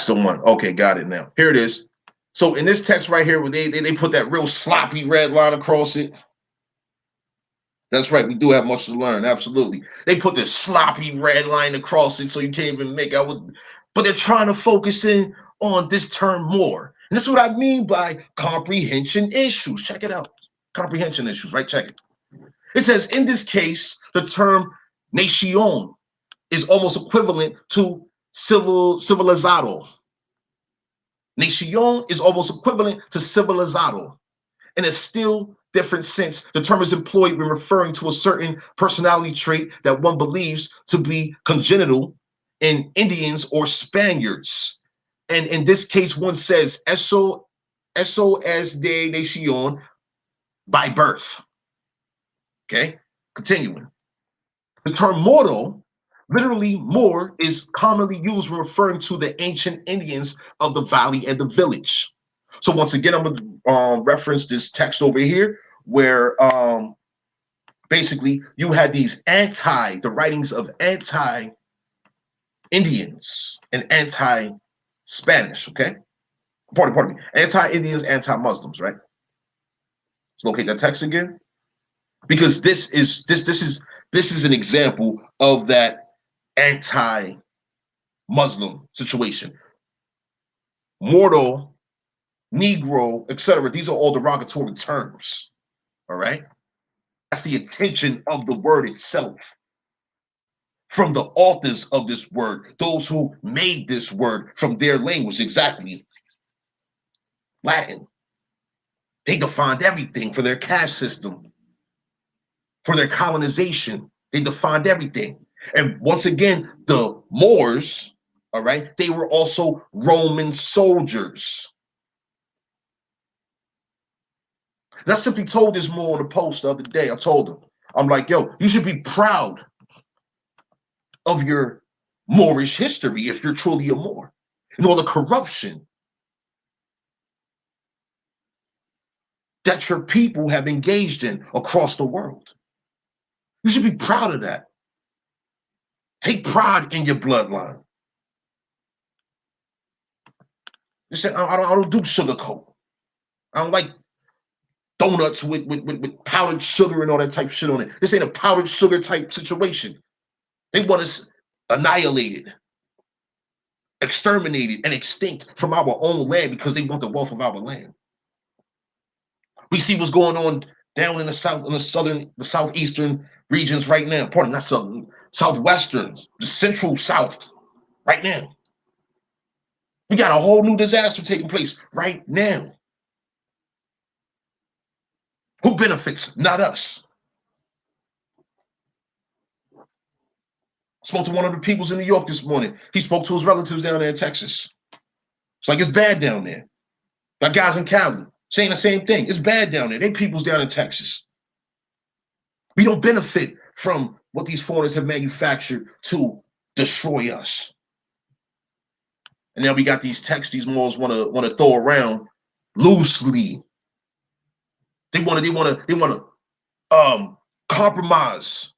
the one. Okay, got it now. Here it is. So in this text right here, where they put that real sloppy red line across it. That's right. We do have much to learn. Absolutely. They put this sloppy red line across it so you can't even make out. But they're trying to focus in on this term more. And this is what I mean by comprehension issues. Check it out. Comprehension issues, right? Check it. It says, in this case, the term nación is almost equivalent to civilizado. Nación is almost equivalent to civilizado. In a still different sense, the term is employed when referring to a certain personality trait that one believes to be congenital in Indians or Spaniards. And in this case, one says, eso es de nación, by birth. Okay, continuing. The term moro, literally Moor, is commonly used when referring to the ancient Indians of the valley and the village, So once again, I'm gonna reference this text over here where basically you had the writings of anti-Indians and anti-Spanish, okay? Pardon me, anti-Indians, anti-Muslims, right? Let's locate that text again. Because this is an example of that anti-Muslim situation. Mortal, Negro, etc. These are all derogatory terms. All right. That's the intention of the word itself. From the authors of this word, those who made this word from their language, exactly Latin. They defined everything for their caste system, for their colonization. They defined everything. And once again, the Moors, all right, they were also Roman soldiers. And I simply told this Moor on the post the other day. I told him, I'm like, yo, you should be proud of your Moorish history if you're truly a Moor. And all the corruption that your people have engaged in across the world. You should be proud of that. Take pride in your bloodline. You say, I don't do sugarcoat. I don't like donuts with powdered sugar and all that type of shit on it. This ain't a powdered sugar type situation. They want us annihilated, exterminated, and extinct from our own land because they want the wealth of our land. We see what's going on down in the south, in the southeastern regions right now. Pardon, not southern, southwestern, the central south right now. We got a whole new disaster taking place right now. Who benefits? Not us. Spoke to one of the peoples in New York this morning. He spoke to his relatives down there in Texas. It's like it's bad down there. Got guys in Cali saying the same thing. It's bad down there. They peoples down in Texas. We don't benefit from what these foreigners have manufactured to destroy us. And now we got these texts these Moors want to throw around loosely. They want to compromise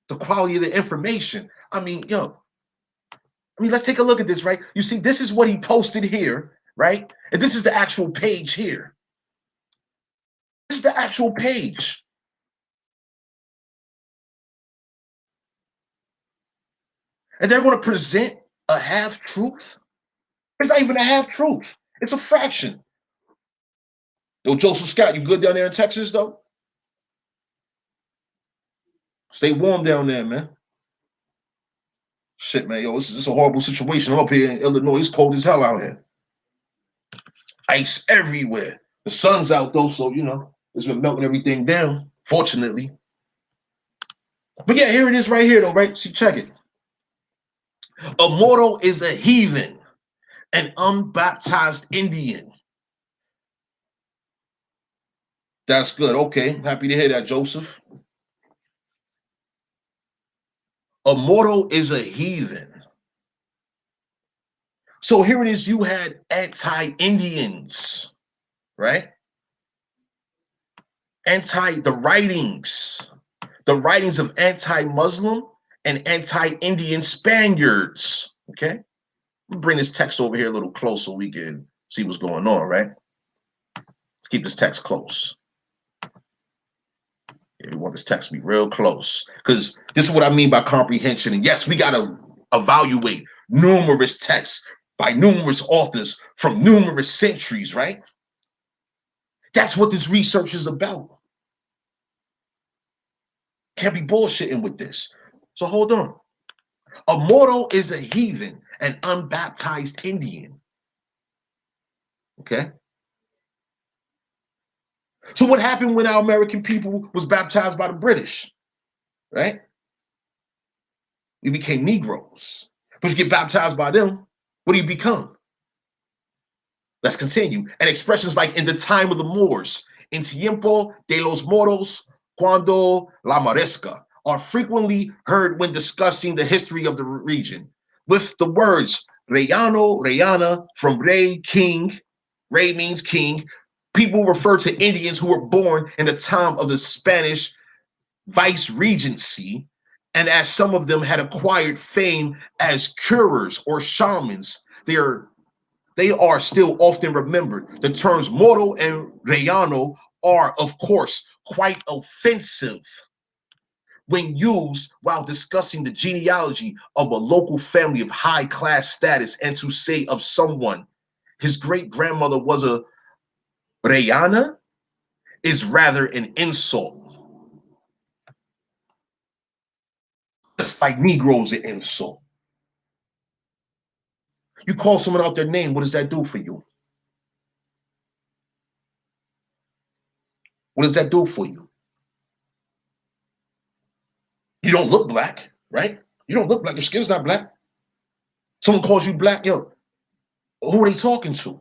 the quality of the information. I mean, let's take a look at this, right? You see, this is what he posted here, right? And this is the actual page here. This is the actual page. And they're going to present a half-truth. It's not even a half-truth. It's a fraction. Yo, Joseph Scott, you good down there in Texas, though? Stay warm down there, man. Shit, man, yo, this is a horrible situation. I'm up here in Illinois. It's cold as hell out here. Ice everywhere. The sun's out, though, so, it's been melting everything down, fortunately. But yeah, here it is right here, though, right? See, check it. A mortal is a heathen, an unbaptized Indian. That's good. Okay, happy to hear that, Joseph. A mortal is a heathen. So here it is. You had anti-Indians, right? The writings of anti-Muslim and anti-Indian Spaniards. Okay, let me bring this text over here a little close so we can see what's going on, right? Let's keep this text close. Yeah, we want this text to be real close because this is what I mean by comprehension. And yes, we got to evaluate numerous texts by numerous authors from numerous centuries, right? That's what this research is about. Can't be bullshitting with this. So hold on. A mortal is a heathen, an unbaptized Indian. Okay? So what happened when our American people was baptized by the British? Right? We became Negroes. But you get baptized by them, what do you become? Let's continue. And expressions like in the time of the Moors, en tiempo de los moros, cuando la moresca, are frequently heard when discussing the history of the region, with the words reyano, reyana, from rey, king, Rey means king. People refer to Indians who were born in the time of the Spanish vice regency, and as some of them had acquired fame as curers or shamans, they are still often remembered. The terms mortal and rellano are, of course, quite offensive when used while discussing the genealogy of a local family of high class status, and to say of someone his great grandmother was a rellana is rather an insult. Just like Negroes an insult. You call someone out their name, what does that do for you? What does that do for you? You don't look black, right? You don't look black. Your skin's not black. Someone calls you black, yo, who are they talking to?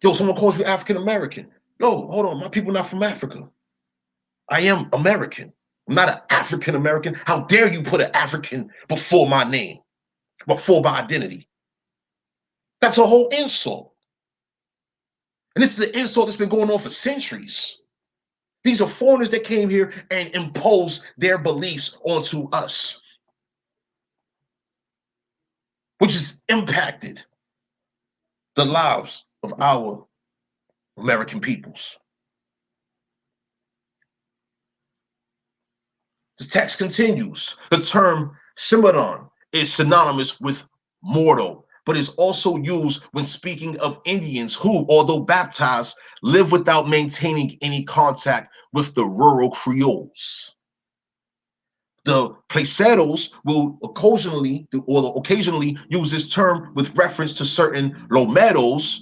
Yo, someone calls you African American. Yo, hold on, my people not from Africa. I am American. I'm not an African American. How dare you put an African before my name, before my identity? That's a whole insult. And this is an insult that's been going on for centuries. These are foreigners that came here and imposed their beliefs onto us, which has impacted the lives of our American peoples. The text continues. The term Cimarron is synonymous with mortal, but is also used when speaking of Indians who, although baptized, live without maintaining any contact with the rural Creoles. The placeros will occasionally use this term with reference to certain lomeros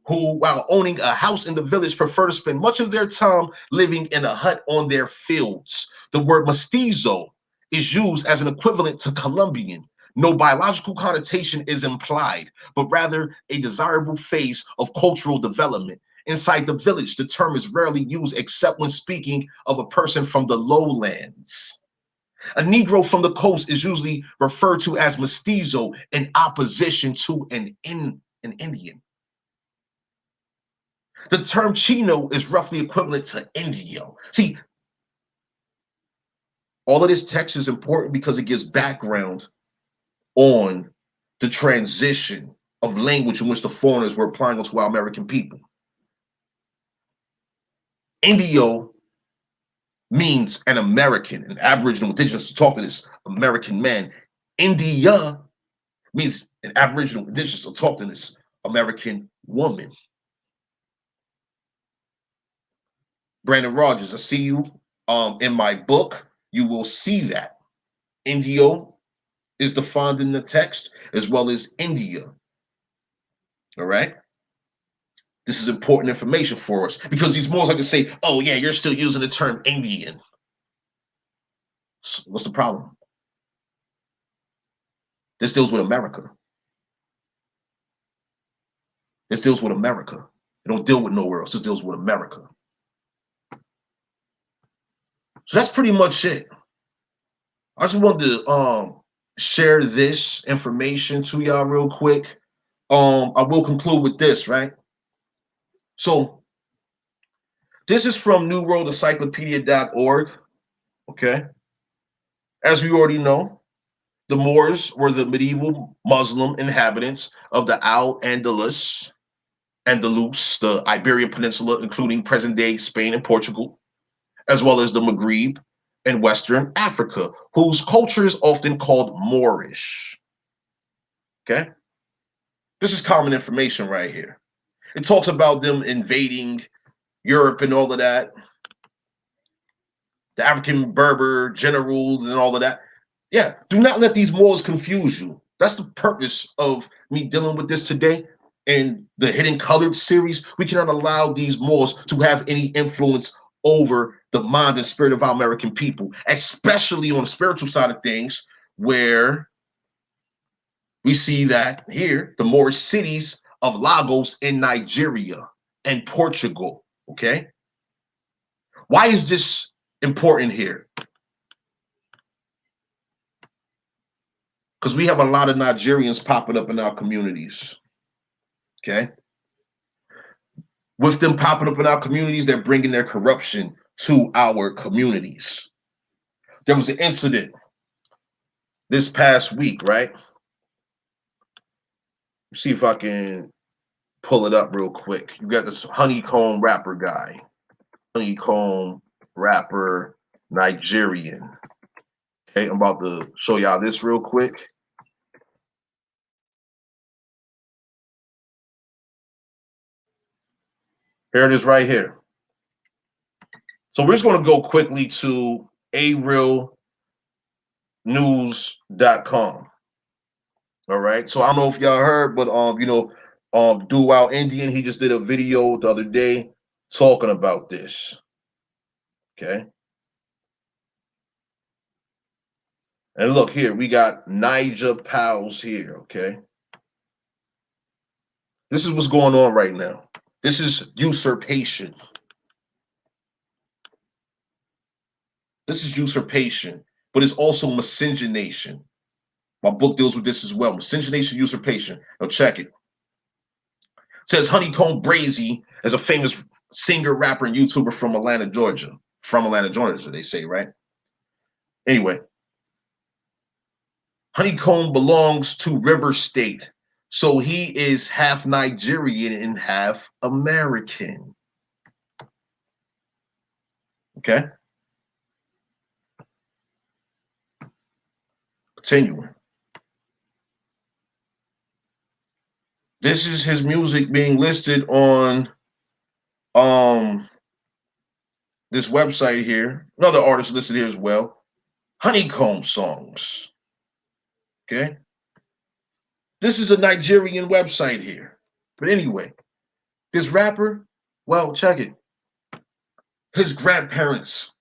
who, while owning a house in the village, prefer to spend much of their time living in a hut on their fields. The word mestizo is used as an equivalent to Colombian. No biological connotation is implied, but rather a desirable phase of cultural development. Inside the village, the term is rarely used except when speaking of a person from the lowlands. A Negro from the coast is usually referred to as mestizo in opposition to an Indian. The term Chino is roughly equivalent to Indio. See, all of this text is important because it gives background on the transition of language in which the foreigners were applying onto our American people. Indio means an American, an Aboriginal indigenous to talk to this American man. India means an Aboriginal indigenous to talk to this American woman. Brandon Rogers, I see you in my book. You will see that Indio is defined in the text as well as India. All right. This is important information for us because these Moors like to say, oh, yeah, you're still using the term Indian. So what's the problem? This deals with America. This deals with America. It don't deal with nowhere else. This deals with America. So that's pretty much it. I just wanted to share this information to y'all real quick. I will conclude with this, right? So this is from newworldencyclopedia.org. Okay. As we already know, the Moors were the medieval Muslim inhabitants of the Andalus, the Iberian Peninsula, including present-day Spain and Portugal, as well as the Maghreb and Western Africa, whose culture is often called Moorish. Okay? This is common information right here. It talks about them invading Europe and all of that, the African Berber generals and all of that. Yeah, do not let these Moors confuse you. That's the purpose of me dealing with this today. In the Hidden Colored series, we cannot allow these Moors to have any influence over the mind and spirit of our American people, especially on the spiritual side of things, where we see that here, the Moorish cities of Lagos in Nigeria and Portugal, okay? Why is this important here? because we have a lot of Nigerians popping up in our communities. Okay. With them popping up in our communities, they're bringing their corruption to our communities. There was an incident this past week, right? See if I can pull it up real quick. You got this honeycomb rapper guy. Honeycomb rapper Nigerian. Okay, I'm about to show y'all this real quick. Here it is right here. So we're just going to go quickly to arealnews.com. All right. So I don't know if y'all heard, but Do Wild Indian, he just did a video the other day talking about this. Okay. And look here, we got Niger Pals here. Okay. This is what's going on right now. This is usurpation. This is usurpation, but it's also miscegenation. My book deals with this as well. Miscegenation, usurpation. Now check it. It says Honeycomb Brazy is a famous singer, rapper, and YouTuber from Atlanta, Georgia. From Atlanta, Georgia, they say, right? Anyway, Honeycomb belongs to River State. So he is half Nigerian and half American. Okay? Continuing. This is his music being listed on this website here. Another artist listed here as well. Honeycomb Songs. Okay? This is a Nigerian website here. But anyway, this rapper, well, check it. His grandparents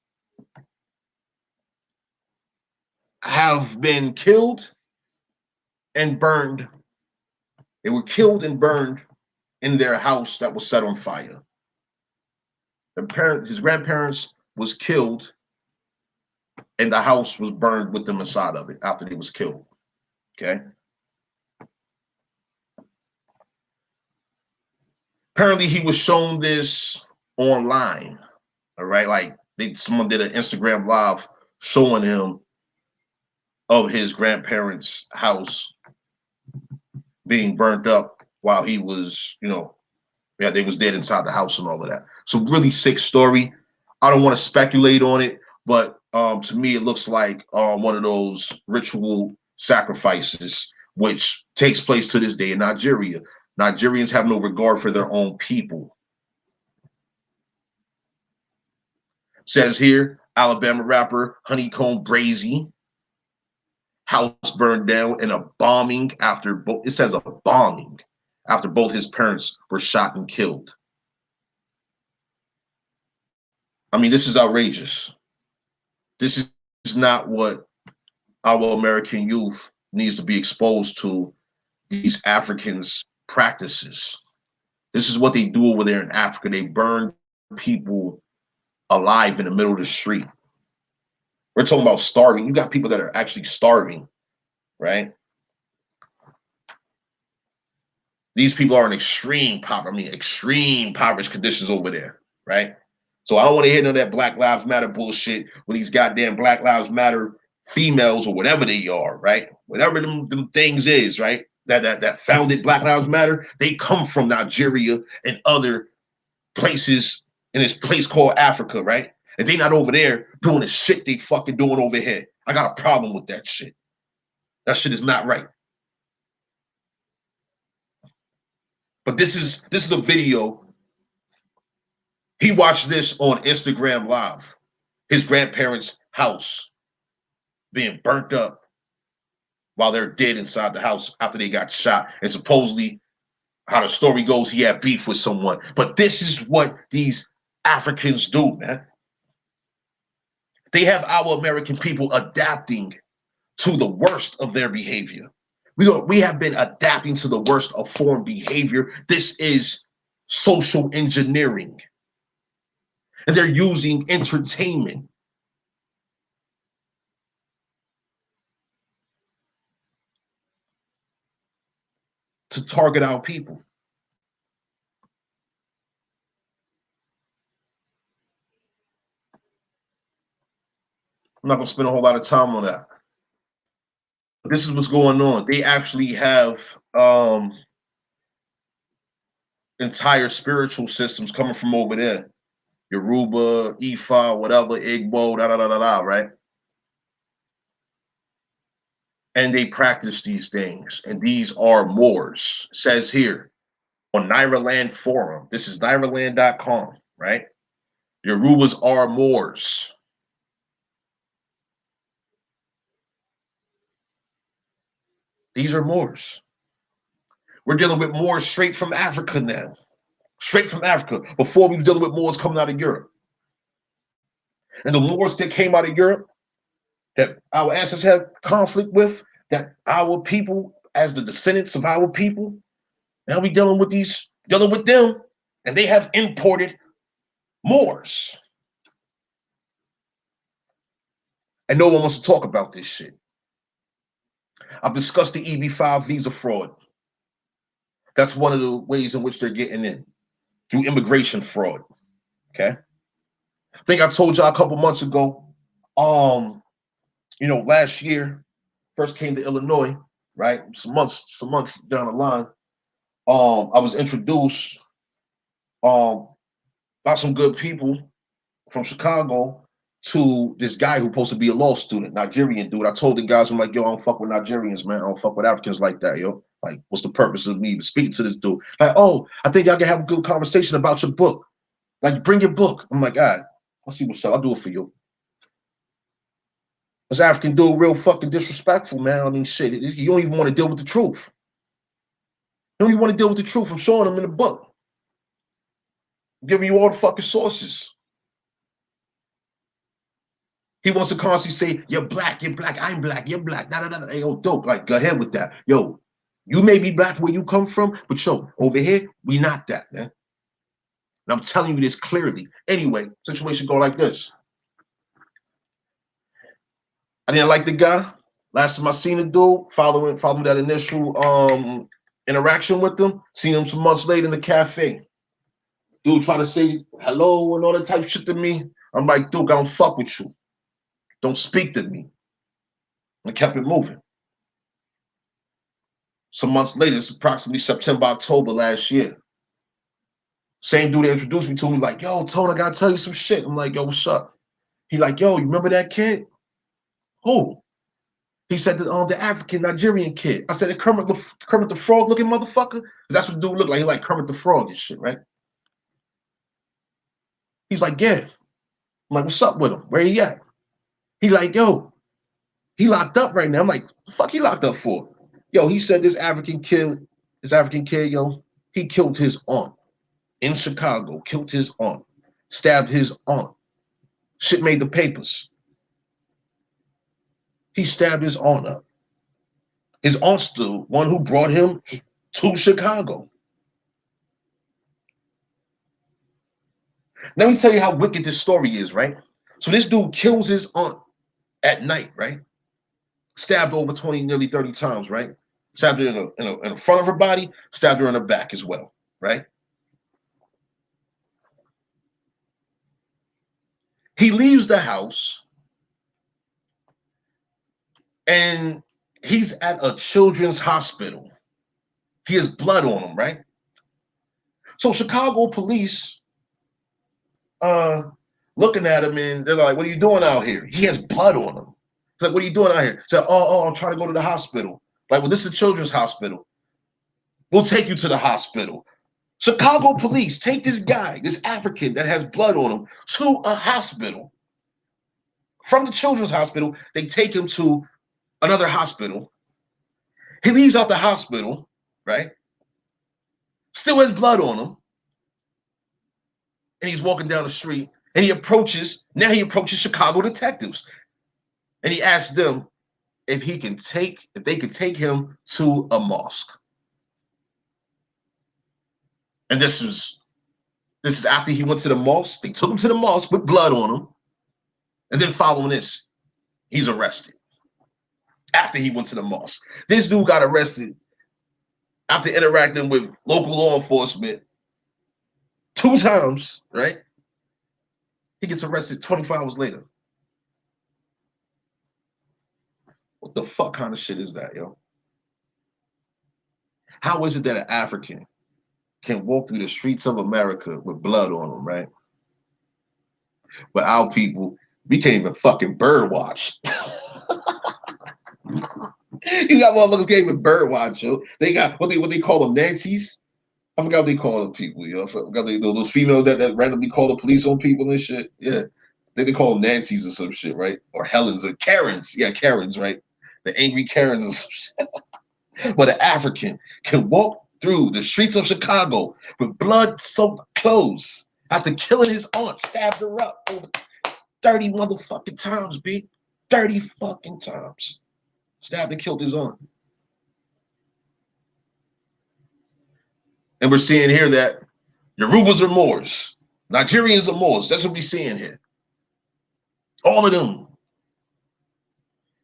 have been killed and burned. They were killed and burned in their house that was set on fire. His grandparents was killed and the house was burned with them inside of it after they was killed. Okay. Apparently he was shown this online. All right. Like someone did an Instagram live showing him of his grandparents' house being burnt up while he was, they was dead inside the house and all of that. So really sick story. I don't want to speculate on it, but to me, it looks like one of those ritual sacrifices, which takes place to this day in Nigeria. Nigerians have no regard for their own people. Says here, Alabama rapper Honeycomb Brazy, house burned down in a bombing after both, it says a bombing after both his parents were shot and killed. I mean, this is outrageous. This is not what our American youth needs to be exposed to, these Africans' practices. This is what they do over there in Africa. They burn people alive in the middle of the street. We're talking about starving. You got people that are actually starving, right? These people are in extreme impoverished conditions over there, right? So I don't want to hear none of that Black Lives Matter bullshit with these goddamn Black Lives Matter females or whatever they are, right? Whatever them things is, right? That founded Black Lives Matter, they come from Nigeria and other places in this place called Africa, right? And they not over there doing the shit they fucking doing over here. I got a problem with that shit. That shit is not right. But this is a video. He watched this on Instagram Live. His grandparents' house being burnt up while they're dead inside the house after they got shot. And supposedly, how the story goes, he had beef with someone. But this is what these Africans do, man. They have our American people adapting to the worst of their behavior. We have been adapting to the worst of foreign behavior. This is social engineering. And they're using entertainment. to target our people. I'm not going to spend a whole lot of time on that. This is what's going on. They actually have entire spiritual systems coming from over there. Yoruba, Ifa, whatever, Igbo, da da da da da, right? And they practice these things. And these are Moors. It says here on Nairaland Forum. This is nairaland.com, right? Yorubas are Moors. These are Moors. We're dealing with Moors straight from Africa now. Straight from Africa. Before we were dealing with Moors coming out of Europe. And the Moors that came out of Europe, that our ancestors had conflict with, that our people, as the descendants of our people, now we dealing with them, and they have imported Moors. And no one wants to talk about this shit. I've discussed the EB-5 visa fraud. That's one of the ways in which they're getting in, through immigration fraud. Okay. I think I told y'all a couple months ago, last year, first came to Illinois, right? Some months down the line. I was introduced by some good people from Chicago to this guy who's supposed to be a law student, Nigerian dude. I told the guys, I'm like, yo, I don't fuck with Nigerians, man. I don't fuck with Africans like that, yo. Like, what's the purpose of me even speaking to this dude? Like, oh, I think y'all can have a good conversation about your book. Like, bring your book. I'm like, all right, I'll see what's up. I'll do it for you. This African dude real fucking disrespectful, man. I mean, shit, you don't even want to deal with the truth. You don't even want to deal with the truth. I'm showing him in the book. I'm giving you all the fucking sources. He wants to constantly say, you're black, I'm black, you're black, da da da. Hey, yo, dope, like, go ahead with that. Yo, you may be black where you come from, but yo, over here, we not that, man. And I'm telling you this clearly. Anyway, situation go like this. I didn't like the guy. Last time I seen the dude, following that initial interaction with them, seen him some months later in the cafe. Dude trying to say hello and all that type of shit to me. I'm like, dude, I don't fuck with you. Don't speak to me. I kept it moving. Some months later, it's approximately September, October last year. Same dude that introduced me to me, like, yo, Tone, I gotta tell you some shit. I'm like, yo, what's up? He like, yo, you remember that kid? Who? He said the African Nigerian kid. I said, the Kermit the Frog looking motherfucker? That's what the dude looked like. He like Kermit the Frog and shit, right? He's like, yeah. I'm like, what's up with him? Where he at? He like, yo, he locked up right now. I'm like, the fuck he locked up for? Yo, he said this African kid, yo, he killed his aunt in Chicago, killed his aunt, stabbed his aunt. Shit made the papers. He stabbed his aunt up. His aunt's the one who brought him to Chicago. Let me tell you how wicked this story is, right? So this dude kills his aunt at night, right? Stabbed over 20, nearly 30 times, right? Stabbed her in the front of her body, stabbed her in the back as well, right? He leaves the house and he's at a children's hospital. He has blood on him, right? So Chicago police looking at him and they're like, what are you doing out here? He has blood on him. He's like, what are you doing out here? He said, oh, I'm trying to go to the hospital. Like, well, this is a children's hospital. We'll take you to the hospital. Chicago police take this guy, this African that has blood on him, to a hospital. From the children's hospital, they take him to another hospital. He leaves out the hospital, right? Still has blood on him. And he's walking down the street and he approaches Chicago detectives. And he asks them if they could take him to a mosque. And this is after he went to the mosque. They took him to the mosque with blood on him. And then following this, he's arrested. After he went to the mosque. This dude got arrested after interacting with local law enforcement 2 times, right? He gets arrested 24 hours later. What the fuck kind of shit is that, yo? How is it that an African can walk through the streets of America with blood on them, right? But our people, we can't even fucking bird watch. You got motherfuckers can't even bird watch, yo. They got what they call them, Nancy's. I forgot what they call them people, yo. I forgot those females that randomly call the police on people and shit. Yeah. They call them Nancy's or some shit, right? Or Helens or Karens. Yeah, Karens, right? The angry Karens or some shit. But an African can walk through the streets of Chicago with blood-soaked clothes after killing his aunt, stabbed her up over 30 motherfucking times, B. 30 fucking times. Stabbed and killed his aunt. And we're seeing here that Yorubas are Moors. Nigerians are Moors. That's what we're seeing here. All of them.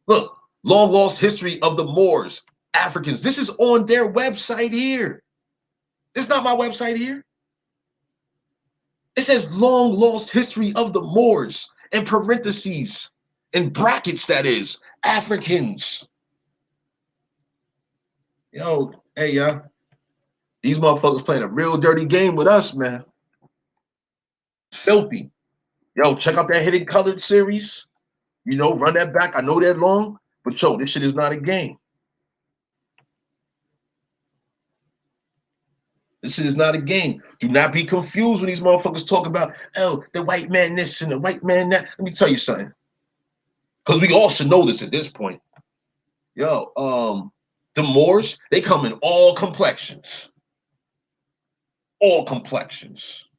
Look, long lost history of the Moors, Africans. This is on their website here. It's not my website here. It says long lost history of the Moors, in parentheses, in brackets, that is, Africans. Yo, hey, y'all. These motherfuckers playing a real dirty game with us, man. Filthy. Yo, check out that Hidden Colored series. You know, run that back. I know they're long, but yo, this shit is not a game. This shit is not a game. Do not be confused when these motherfuckers talk about, oh, the white man this and the white man that. Let me tell you something. Because we all should know this at this point. Yo, the Moors, they come in all complexions. All complexions.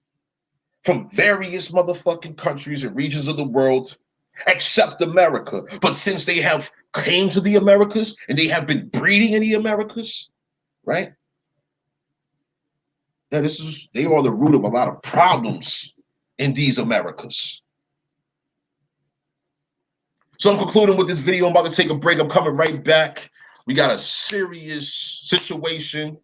From various motherfucking countries and regions of the world, except America. But since they have came to the Americas and they have been breeding in the Americas, right? Yeah, they are the root of a lot of problems in these Americas. So I'm concluding with this video. I'm about to take a break. I'm coming right back. We got a serious situation.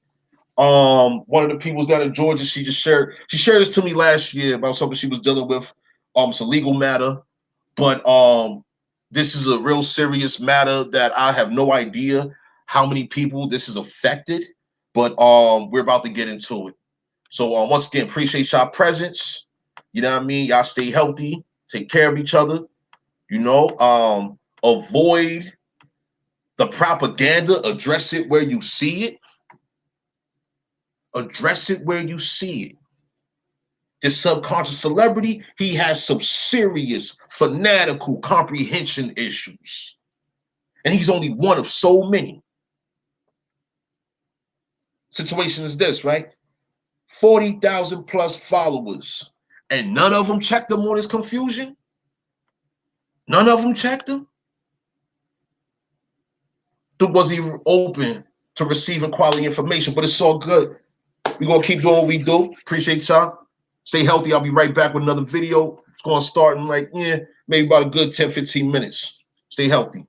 One of the people's down in Georgia, she shared this to me last year about something she was dealing with. It's a legal matter, but this is a real serious matter that I have no idea how many people this is affected, but we're about to get into it. So once again, appreciate y'all presence. You know what I mean? Y'all stay healthy, take care of each other. You know, avoid the propaganda. Address it where you see it. Address it where you see it. This subconscious celebrity, he has some serious fanatical comprehension issues. And he's only one of so many. Situation is this, right? 40,000 plus followers. And none of them checked him on his confusion? None of them checked him? Was he open to receiving quality information? But it's all good. We're going to keep doing what we do. Appreciate y'all. Stay healthy. I'll be right back with another video. It's going to start in maybe about a good 10, 15 minutes. Stay healthy.